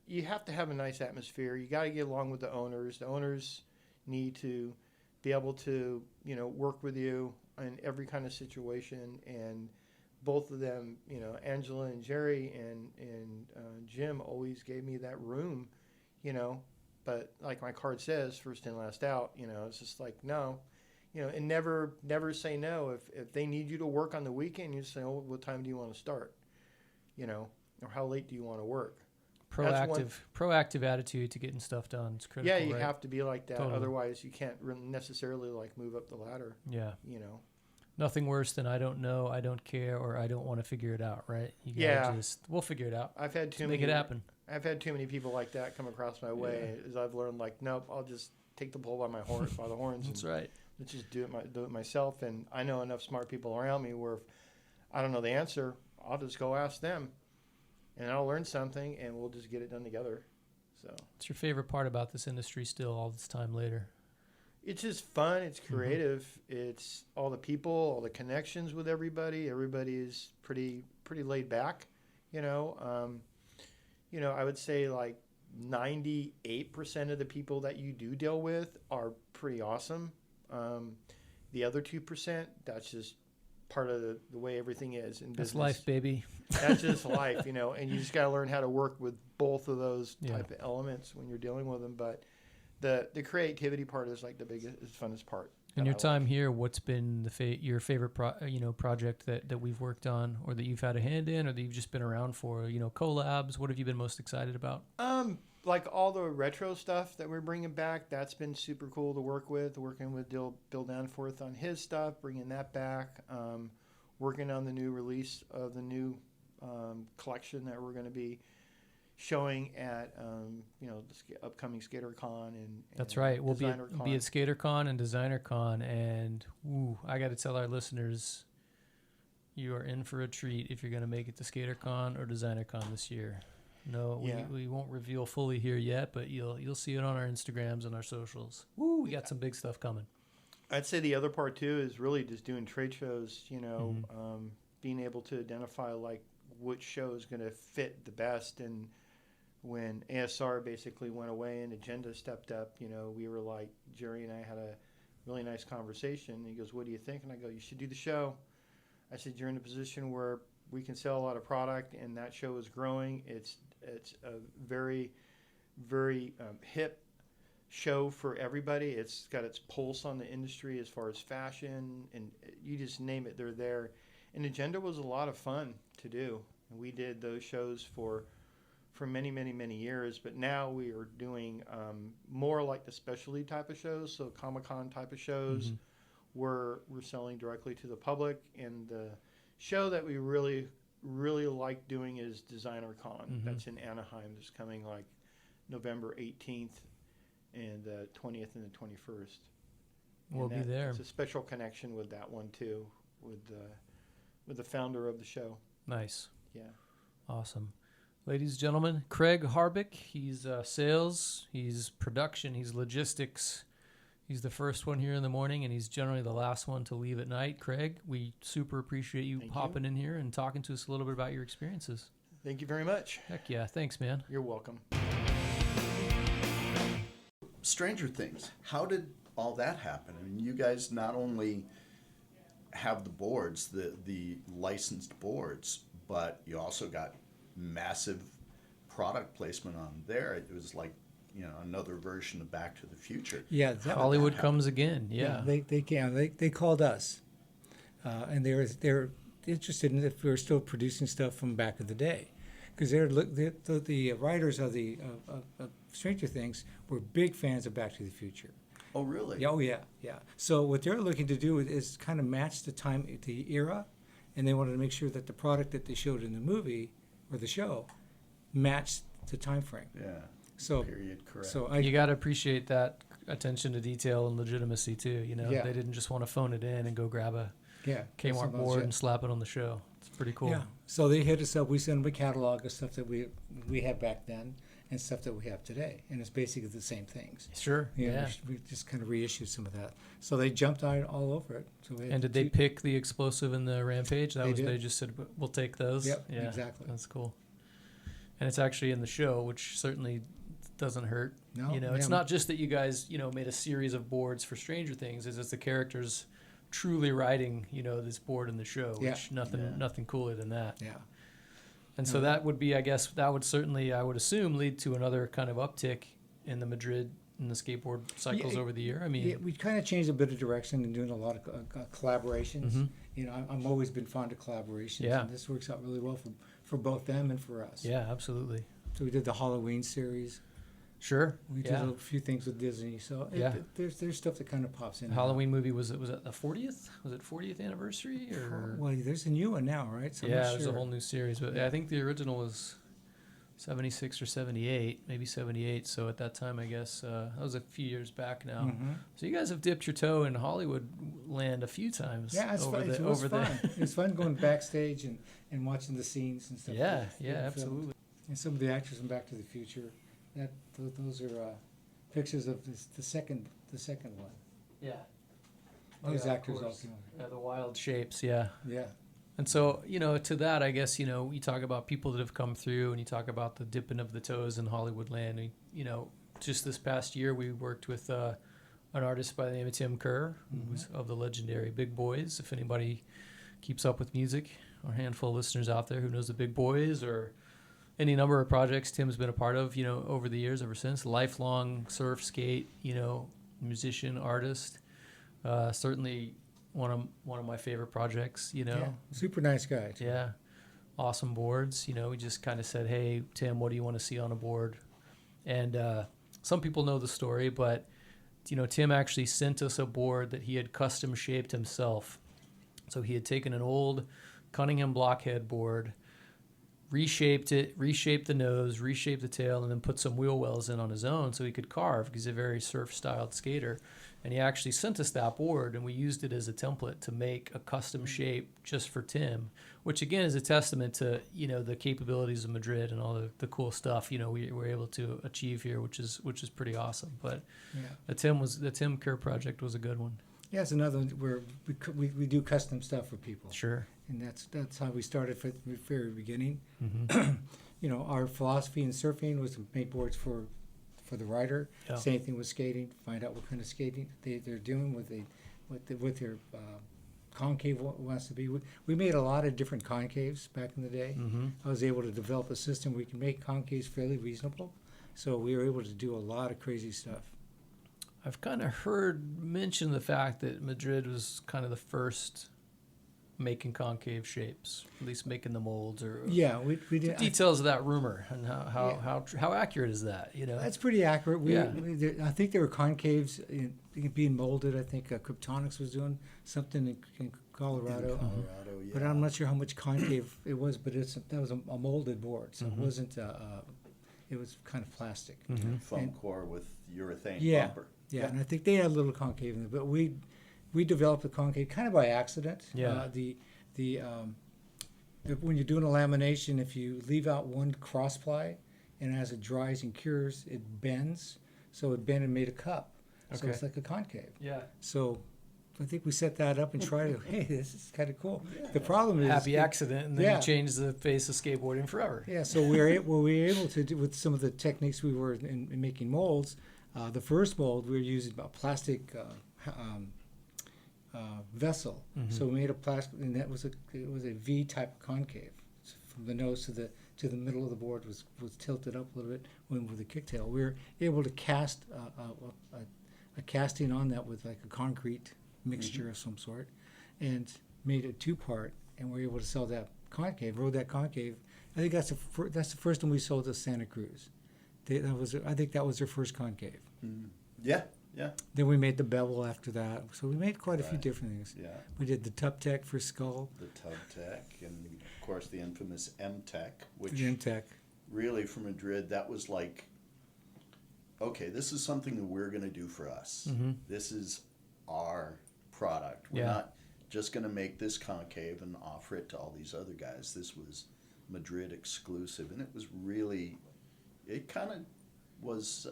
you have to have a nice atmosphere. You got to get along with the owners. The owners need to be able to, work with you in every kind of situation. And both of them, Angela and Jerry and Jim always gave me that room, but like my card says, first in, last out, it's just like, no, and never say no. If they need you to work on the weekend, you say, oh, what time do you want to start? Or how late do you want to work? Proactive attitude to getting stuff done is critical. Yeah, you right? have to be like that. Totally. Otherwise, you can't really necessarily like move up the ladder. Yeah. Nothing worse than I don't know, I don't care, or I don't want to figure it out, right? You gotta we'll figure it out. I've had make it happen. I've had too many people like that come across my way. As I've learned, like, nope, I'll just take the bull by the horns. That's right. Let's just do it myself. And I know enough smart people around me where if I don't know the answer, I'll just go ask them, and I'll learn something, and we'll just get it done together. So, what's your favorite part about this industry still all this time later? It's just fun. It's creative. It's all the people, all the connections with everybody. Everybody is pretty laid back. I would say like 98% of the people that you do deal with are pretty awesome. The other 2%, that's just part of the way everything is in business. That's life, baby. That's just life, and you just got to learn how to work with both of those type of elements when you're dealing with them. But the creativity part is like the biggest, funnest part. In your I time like. here, what's been your favorite project that we've worked on, or that you've had a hand in, or that you've just been around for? Collabs. What have you been most excited about? Like all the retro stuff that we're bringing back, that's been super cool to work with. Working with Bill Danforth on his stuff, bringing that back. Working on the new release of the new collection that we're going to be showing at the upcoming SkaterCon and That's right. We'll be DesignerCon. at SkaterCon and DesignerCon, and I got to tell our listeners, you are in for a treat if you're going to make it to SkaterCon or DesignerCon this year. No, Yeah. we won't reveal fully here yet, but you'll see it on our Instagrams and our socials. We got some big stuff coming. I'd say the other part too is really just doing trade shows. Being able to identify like which show is going to fit the best. And when ASR basically went away and Agenda stepped up, we were like, Jerry and I had a really nice conversation. And he goes, "What do you think?" And I go, "You should do the show." I said, "You're in a position where we can sell a lot of product, and that show is growing. It's a very, very hip show for everybody. It's got its pulse on the industry as far as fashion, and you just name it, they're there." And Agenda was a lot of fun to do. And we did those shows for many, many, many years. But now we are doing more like the specialty type of shows, so Comic-Con type of shows, where we're selling directly to the public. And the show that we really, really like doing is DesignerCon. That's in Anaheim. It's coming like November 18th and the 20th and the 21st. We'll be there. It's a special connection with that one too, with the founder of the show. Nice. Yeah. Awesome. Ladies and gentlemen, Craig Harbick. He's sales, he's production, he's logistics. He's the first one here in the morning, and he's generally the last one to leave at night. Craig, we super appreciate you hopping in here and talking to us a little bit about your experiences. Thank you very much. Heck yeah. Thanks, man. You're welcome. Stranger Things. How did all that happen? I mean, you guys not only have the boards, the licensed boards, but you also got massive product placement on there. It was like, another version of Back to the Future. Yeah, Hollywood comes again. Yeah. They called us, and they're interested in if we were still producing stuff from back in the day, because the writers of the Stranger Things were big fans of Back to the Future. Oh, really? Oh, yeah. So what they're looking to do is kind of match the era, and they wanted to make sure that the product that they showed in the movie or the show matched the time frame. Yeah. So Period. Correct. So You got to appreciate that attention to detail and legitimacy too. Yeah. They didn't just want to phone it in and go grab a Kmart some board shit. and slap it on the show. It's pretty cool. Yeah. So they hit us up. We sent them a catalog of stuff that we had back then and stuff that we have today, and it's basically the same things. Sure. Yeah. We just kind of reissued some of that. So they jumped on it all over it. So we had And did they pick the explosive and the Rampage? They did. They just said, "We'll take those." Yep, Yeah, exactly. That's cool. And it's actually in the show, which certainly doesn't hurt. No, It's not just that you guys, made a series of boards for Stranger Things. It's the characters truly riding, this board in the show, which nothing cooler than that. Yeah. And so that would be, I guess, that would certainly, I would assume, lead to another kind of uptick in the Madrid and the skateboard cycles over the year. I mean, we kind of changed a bit of direction and doing a lot of collaborations. I've always been fond of collaborations, and this works out really well for both them and for us. Yeah, absolutely. So we did the Halloween series. Sure. We did a few things with Disney. So there's stuff that kind of pops in. The Halloween movie, was it the 40th? Was it 40th anniversary? Or? Well, there's a new one now, right? So there's a whole new series. But I think the original was 76 or 78, maybe 78. So at that time, I guess, that was a few years back now. So you guys have dipped your toe in Hollywood land a few times. Yeah, it's fun. It was fun. It's fun going backstage and watching the scenes and stuff. Yeah, absolutely. And some of the actors from Back to the Future, those are pictures of the second one. Yeah. Those actors all the wild shapes, yeah. Yeah. And so, to that, I guess, we talk about people that have come through, and you talk about the dipping of the toes in Hollywood land. And, just this past year, we worked with an artist by the name of Tim Kerr, who's of the legendary Big Boys. If anybody keeps up with music, or a handful of listeners out there who knows the Big Boys, or any number of projects Tim's been a part of, over the years, ever since. Lifelong surf, skate, musician, artist. Certainly one of my favorite projects. Yeah, super nice guy. Too. Yeah. Awesome boards. We just kind of said, hey, Tim, what do you want to see on a board? And some people know the story, but, Tim actually sent us a board that he had custom shaped himself. So he had taken an old Cunningham blockhead board, reshaped the nose, reshaped the tail, and then put some wheel wells in on his own so he could carve, because he's a very surf-styled skater. And he actually sent us that board, and we used it as a template to make a custom shape just for Tim, which again is a testament to the capabilities of Madrid and all the cool stuff we were able to achieve here, which is pretty awesome. But the Tim Kerr project was a good one. Yeah, it's another one where we do custom stuff for people. Sure. And that's how we started from the very beginning. Mm-hmm. Our philosophy in surfing was to make boards for the rider. Yeah. Same thing with skating. Find out what kind of skating they're doing, what their concave wants to be. We made a lot of different concaves back in the day. Mm-hmm. I was able to develop a system where we can make concaves fairly reasonable. So we were able to do a lot of crazy stuff. I've kind of heard mention the fact that Madrid was kind of the first making concave shapes, at least making the molds, or Yeah, we did. details of that rumor, and how accurate is that? That's pretty accurate. Yeah. I think there were concaves being molded. I think Kryptonics was doing something in Colorado. Colorado, yeah. But I'm not sure how much concave it was, but that was a molded board, so it wasn't. It was kind of plastic. Mm-hmm. Foam core with urethane Yeah, bumper. yeah, and I think they had a little concave in it, but we developed the concave kind of by accident. Yeah. When you're doing a lamination, if you leave out one cross ply, and as it dries and cures, it bends. So it bent and made a cup. So Okay. it's like a concave. Yeah. So I think we set that up and tried it. Hey, this is kind of cool. The problem is Happy accident, and then Yeah. you change the face of skateboarding forever. Yeah, so we were able to do with some of the techniques we were in making molds. The first mold we were using a plastic vessel. Mhm. So we made a plastic, and it was a V type concave. So from the nose to the middle of the board was tilted up a little bit with the kicktail. We were able to cast a casting on that with like a concrete mixture of some sort, and made it 2-part, and we were able to sell that concave. Rode that concave. I think that's the first one we sold to Santa Cruz. I think that was their first concave. Mm. Yeah, yeah, Then we made the bevel after that. So we made quite a few Right. different things. yeah. We did the Tub Tech for Skull, The Tub Tech, and of course the infamous M Tech, which the M-Tech. really for Madrid, that was like, okay, this is something that we're going to do for us. Mm-hmm. This is our product. We're Yeah. not just going to make this concave and offer it to all these other guys. This was Madrid exclusive, and it was really, it kind of was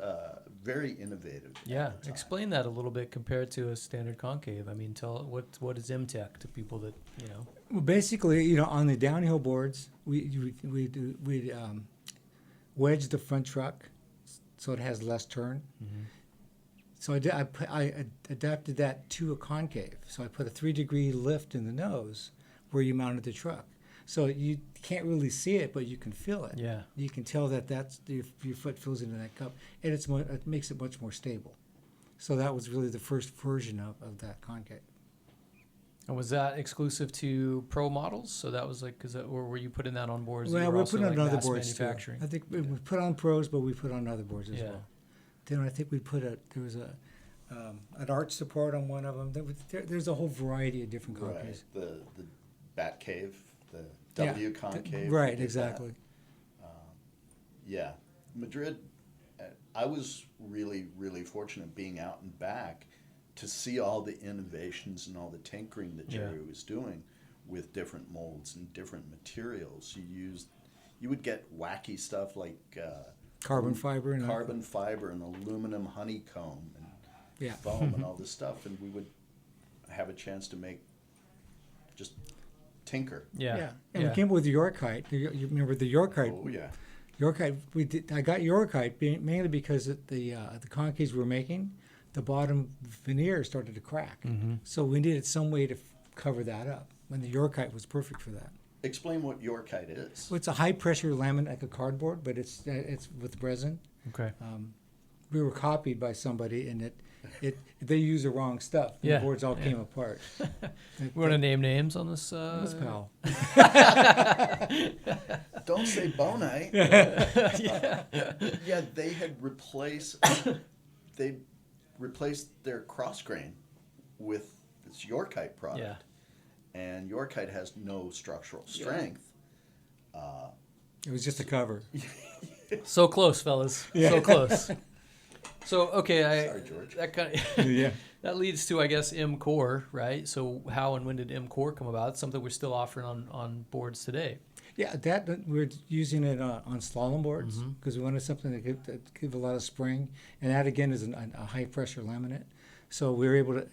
very innovative. Yeah, at the time. explain that a little bit compared to a standard concave. I mean, tell what is MTech to people that Well, basically, on the downhill boards, we wedge the front truck so it has less turn. Mhm. So I adapted that to a concave. So I put a 3-degree lift in the nose where you mounted the truck. So you can't really see it, but you can feel it. Yeah. You can tell that that's your foot fills into that cup, and it makes it much more stable. So that was really the first version of that concave. And was that exclusive to pro models? So that was like, or were you putting that on boards? that Well, were we also, put on like, other mass boards too. manufacturing? I think we put on pros, but we put on other boards as Yeah. well. Then I think we put there was an arch support on one of them. There's a whole variety of different concaves. Right. The Bat Cave, the Yeah, W concave. we Right, did exactly. that. Yeah. Madrid, I was really, really fortunate being out and back to see all the innovations and all the tinkering that Jerry Yeah. was doing with different molds and different materials. You would get wacky stuff like Carbon fiber and carbon fiber and aluminum honeycomb and Yeah. foam and all this stuff, and we would have a chance to make just tinker. Yeah. And we came up with the Yorkite. You remember the Yorkite? Oh yeah, Yorkite. I got Yorkite mainly because the concaves we were making, the bottom veneer started to crack. Mm-hmm. So we needed some way to cover that up. And the Yorkite was perfect for that. explain what Yorkite is. Well, it's a high pressure laminate like a cardboard, but it's with resin. Okay. we were copied by somebody, and they used the wrong stuff. And Yeah, the boards all yeah. came apart. We want to name names on this? Miss Powell. Don't say Bonite. Yeah. Yeah, they had replaced their cross grain with this Yorkite product. Yeah. And Yorkite has no structural strength. It was just a cover. So close, fellas. Yeah. So close. So okay, Sorry, George. that kind of Yeah. that leads to, I guess, M-Core, right? So how and when did M-Core come about? It's something we're still offering on boards today. Yeah, that we're using it on slalom boards because we wanted something that give a lot of spring, and that again is a high pressure laminate. So we were able to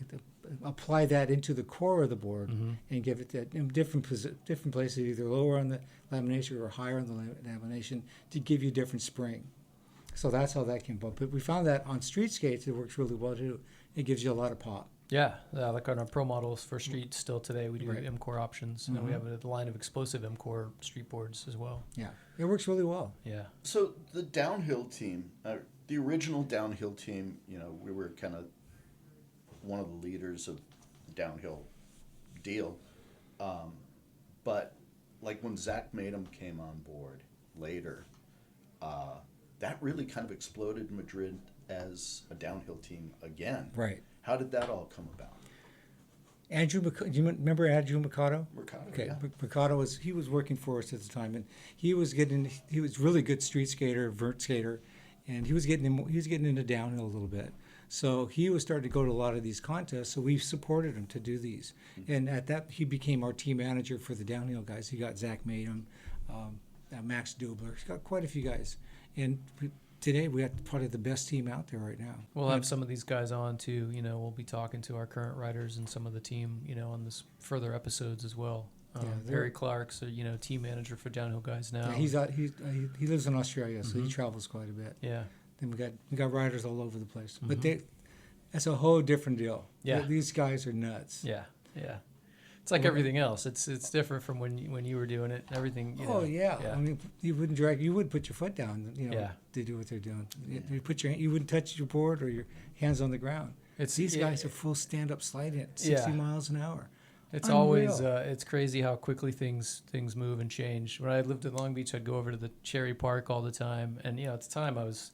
apply that into the core of the board and give it that in different places, either lower on the lamination or higher on the lamination, to give you different spring. So that's how that came about. But we found that on street skates it works really well too. It gives you a lot of pop. Yeah, like on our pro models for street still today, we do Right. M-Core options, and we have a line of explosive M-Core street boards as well. Yeah, it works really well. Yeah. So the downhill team, the original downhill team, we were kind of one of the leaders of the downhill deal. But like when Zach Madam came on board later, that really kind of exploded Madrid as a downhill team again. Right. How did that all come about? Andrew, do you remember Andrew Mercado? Mercado, Okay, yeah. Mercado was working for us at the time, and he was really good street skater, vert skater, and he was getting into downhill a little bit. So he was starting to go to a lot of these contests. So we supported him to do these, and at that he became our team manager for the downhill guys. He got Zach Madam, Max Dubler. He's got quite a few guys, and today we have probably the best team out there right now. We'll have some of these guys on too. We'll be talking to our current riders and some of the team, on this further episodes as well. Harry Clark's a team manager for downhill guys now. Yeah, he lives in Australia, so he travels quite a bit. Yeah. Then we got riders all over the place, but that's a whole different deal. Yeah. These guys are nuts. Yeah. Yeah. It's like everything else. It's different from when you were doing it. Everything. Oh yeah. I mean, you would put your foot down, Yeah. to do what they're doing. You wouldn't touch your board or your hands on the ground. These guys are full stand-up sliding at 60 miles an hour. It's Unreal. always it's crazy how quickly things move and change. When I lived in Long Beach, I'd go over to the Cherry Park all the time, and at the time I was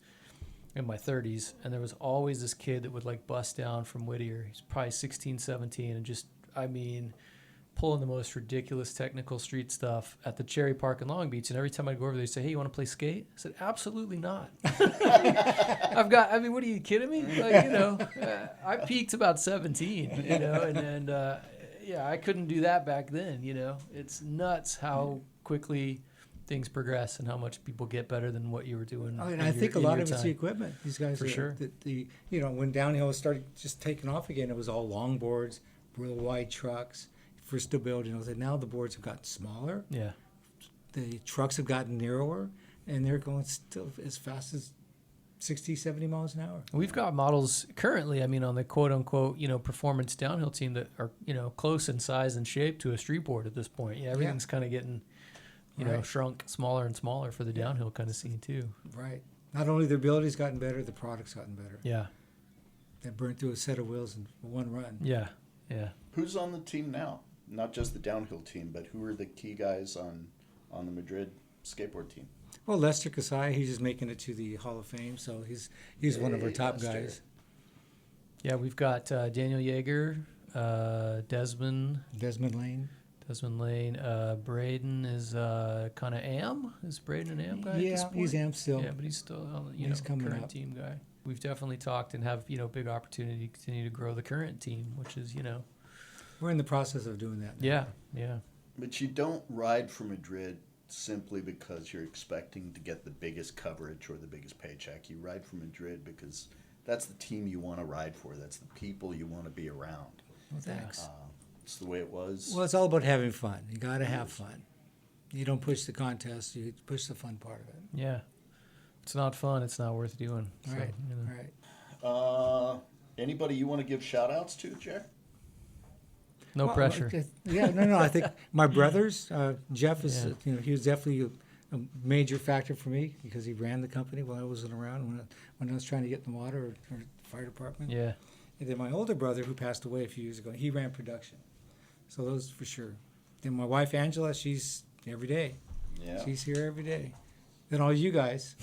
in my 30s, and there was always this kid that would like bust down from Whittier. He's probably 16, 17, and just pulling the most ridiculous technical street stuff at the Cherry Park in Long Beach. And every time I'd go over there, they'd say, "Hey, you want to play skate?" I said, "Absolutely not." What are you kidding me? I peaked about 17, and I couldn't do that back then, It's nuts how quickly things progress and how much people get better than what you were doing. And I think a lot of it's the equipment. These guys For sure. When downhill started just taking off again, it was all long boards, real wide trucks for stability. And now the boards have gotten smaller. Yeah. The trucks have gotten narrower, and they're going still as fast as 60, 70 miles an hour. We've got models currently, on the quote unquote, performance downhill team that are, close in size and shape to a street board at this point. Yeah, everything's kind of getting, Right. shrunk smaller and smaller for the downhill kind of scene too. Right. Not only the ability's gotten better, the product's gotten better. Yeah. They burned through a set of wheels in one run. Yeah. Yeah. Who's on the team now? Not just the downhill team, but who are the key guys on the Madrid skateboard team? Well, Lester Kasai, he's just making it to the Hall of Fame, so he's one of our top Lester. guys. Yeah, we've got Daniel Yeager, Desmond Lane. Lane. Braden is kind of AM. Is Braden an AM guy? At this Yeah, point? he's amp still. Yeah, but he's still He's coming current up. team guy. We've definitely talked and have big opportunity to continue to grow the current team, which is We're in the process of doing that now. yeah. But you don't ride for Madrid simply because you're expecting to get the biggest coverage or the biggest paycheck. You ride for Madrid because that's the team you want to ride for. That's the people you want to be around. Well, thanks. It's the way it was. Well, it's all about having fun. You got to have fun. You don't push the contest. You push the fun part of it. Yeah. It's not fun. It's not worth doing. All So, right. you know. Right. Anybody you want to give shout-outs to, Jer? No Well, pressure. no. I think my brothers, Jeff is, Yeah. he was definitely a major factor for me because he ran the company while I wasn't around when I was trying to get in the water or fire department. Yeah. And then my older brother, who passed away a few years ago, he ran production. So those for sure. Then my wife Angela, she's every day. Yeah. She's here every day. Then all you guys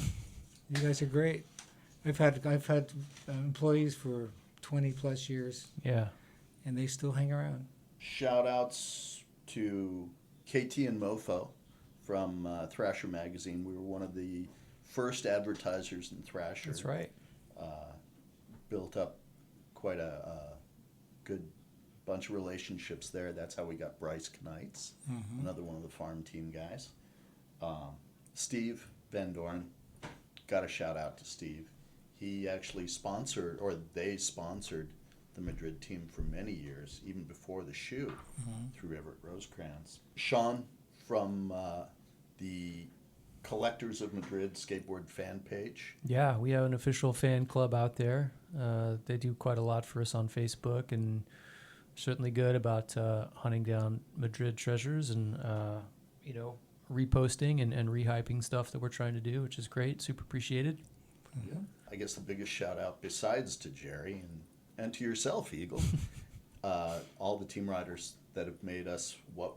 are great. I've had employees for 20 plus years, Yeah. and they still hang around. Shout outs to KT and Mofo from Thrasher Magazine. We were one of the first advertisers in Thrasher. That's right. Built up quite a good bunch of relationships there. That's how we got Bryce Knights, another one of the farm team guys. Steve Van Dorn, got a shout out to Steve. He actually sponsored, or they sponsored, the Madrid team for many years, even before the shoe, through Everett Rosecrans. Sean from the Collectors of Madrid skateboard fan page. Yeah, we have an official fan club out there. They do quite a lot for us on Facebook, and certainly good about hunting down Madrid treasures and reposting and rehyping stuff that we're trying to do, which is great. Super appreciated. Yeah. I guess the biggest shout out, besides to Jerry and to yourself, Eagle, all the team riders that have made us what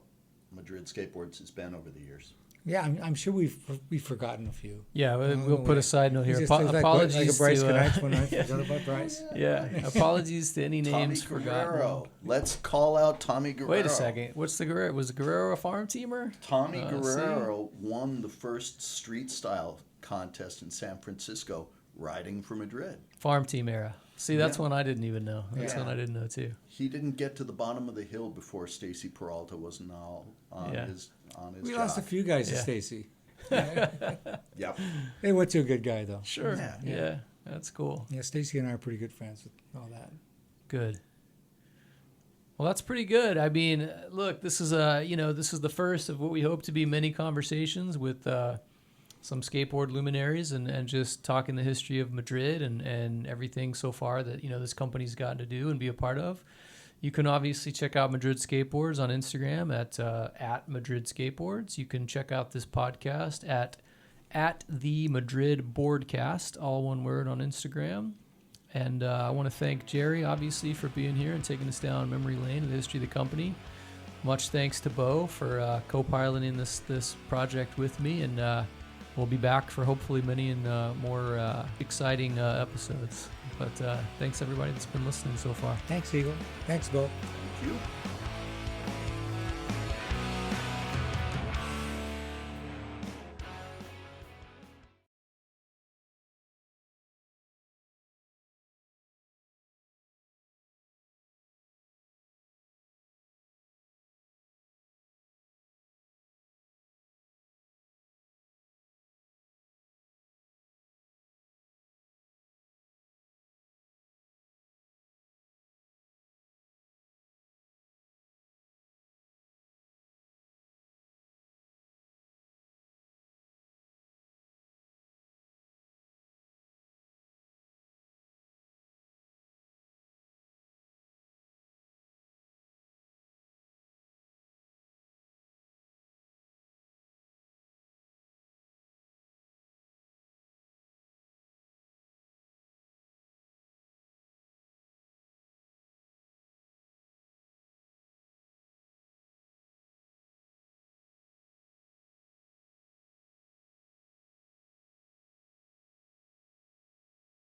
Madrid Skateboards has been over the years. Yeah, I'm sure we've forgotten a few. Yeah, we'll put a side note here. It's just Apologies like a Bryce to Knights when I forgot about Bryce. yeah, apologies to any Tommy names forgotten. Guerrero. Let's call out Tommy Guerrero. Wait a second. What's the Guerrero? Was Guerrero a farm teamer? Tommy Guerrero won the first street style contest in San Francisco, riding for Madrid. Farm team era. See, that's one I didn't even know. That's Yeah. one I didn't know too. He didn't get to the bottom of the hill before Stacy Peralta was now on his We job. lost a few guys to Yeah. Stacy. Yep. They went to a good guy though. Sure. Yeah. Yeah, that's cool. Yeah, Stacy and I are pretty good friends with all that. Good. Well, that's pretty good. I mean, look, this is the first of what we hope to be many conversations with some skateboard luminaries and just talking the history of Madrid and everything so far that this company's gotten to do and be a part of. You can obviously check out Madrid Skateboards on Instagram at Madrid Skateboards. You can check out this podcast at the Madrid Boardcast, all one word on Instagram. And I want to thank Jerry, obviously, for being here and taking us down memory lane of the history of the company. Much thanks to Bo for co-piloting this project with me, and we'll be back for hopefully many and more exciting episodes. But thanks everybody that's been listening so far. Thanks, Eagle. Thanks, Bo. Thank you.